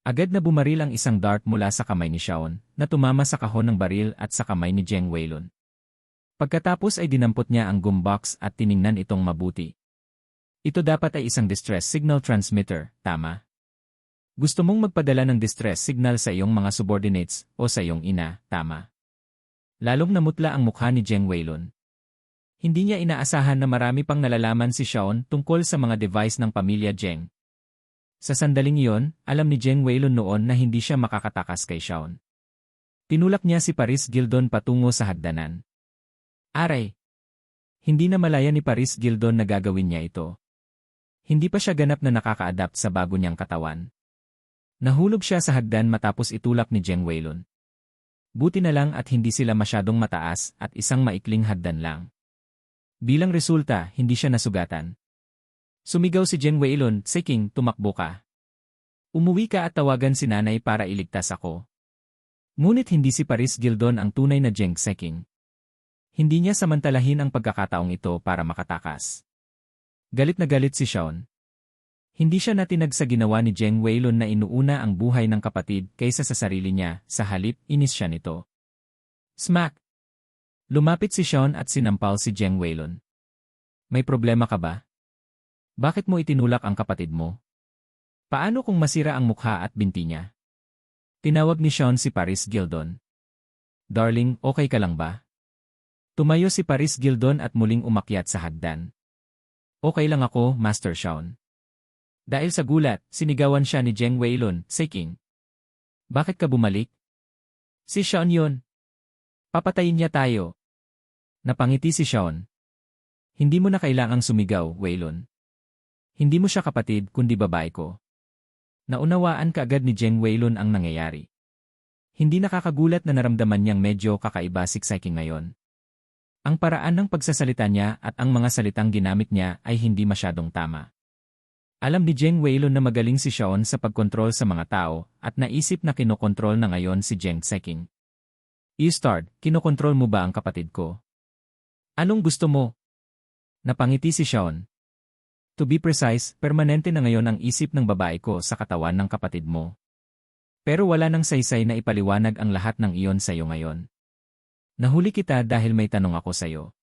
Agad na bumaril ang isang dart mula sa kamay ni Shaun na tumama sa kahon ng baril at sa kamay ni Zheng Weilun. Pagkatapos ay dinampot niya ang gum box at tiningnan itong mabuti. Ito dapat ay isang distress signal transmitter, tama? Gusto mong magpadala ng distress signal sa iyong mga subordinates o sa iyong ina, tama? Lalong namutla ang mukha ni Zheng Weilun. Hindi niya inaasahan na marami pang nalalaman si Shaun tungkol sa mga device ng pamilya Zheng. Sa sandaling iyon, alam ni Zheng Weilun noon na hindi siya makakatakas kay Shaun. Tinulak niya si Paris Gildon patungo sa hagdanan. Aray! Hindi na malaya ni Paris Gildon na gagawin niya ito. Hindi pa siya ganap na nakaka-adapt sa bago niyang katawan. Nahulog siya sa hagdan matapos itulak ni Zheng Weilun. Buti na lang at hindi sila masyadong mataas at isang maikling hagdan lang. Bilang resulta, hindi siya nasugatan. Sumigaw si Zheng Weilun, "Seking, tumakbo ka. Umuwi ka at tawagan si nanay para iligtas ako." Ngunit hindi si Paris Gildon ang tunay na Zheng Seking. Hindi niya samantalahin ang pagkakataong ito para makatakas. Galit na galit si Shaun. Hindi siya natinag sa ginawa ni Zheng Weilun na inuuna ang buhay ng kapatid kaysa sa sarili niya, sa halip inis siya nito. Smack! Lumapit si Shaun at sinampal si Zheng Weilun. May problema ka ba? Bakit mo itinulak ang kapatid mo? Paano kung masira ang mukha at binti niya? Tinawag ni Shaun si Paris Gildon. Darling, okay ka lang ba? Tumayo si Paris Gildon at muling umakyat sa hagdan. Okay lang ako, Master Shaun. Dahil sa gulat, sinigawan siya ni Zheng Weilun, "Seking. Bakit ka bumalik?" Si Shaun yun. Papatayin niya tayo. Napangiti si Shaun. Hindi mo na kailangang sumigaw, Weilun. Hindi mo siya kapatid kundi babae ko. Naunawaan kaagad ni Zheng Weilun ang nangyayari. Hindi nakakagulat na naramdaman niyang medyo kakaiba si Seking ngayon. Ang paraan ng pagsasalita niya at ang mga salitang ginamit niya ay hindi masyadong tama. Alam ni Zheng Weilun na magaling si Shaun sa pagkontrol sa mga tao at naisip na kinokontrol na ngayon si Zheng Seking. "Eastard, kinokontrol mo ba ang kapatid ko? Anong gusto mo?" Napangiti si Shaun. To be precise, permanente na ngayon ang isip ng babae ko sa katawan ng kapatid mo. Pero wala nang saysay na ipaliwanag ang lahat ng iyon sa iyo ngayon. Nahuli kita dahil may tanong ako sa iyo.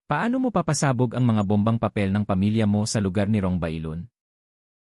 Paano mo papasabog ang mga bombang papel ng pamilya mo sa lugar ni Rong Bailun?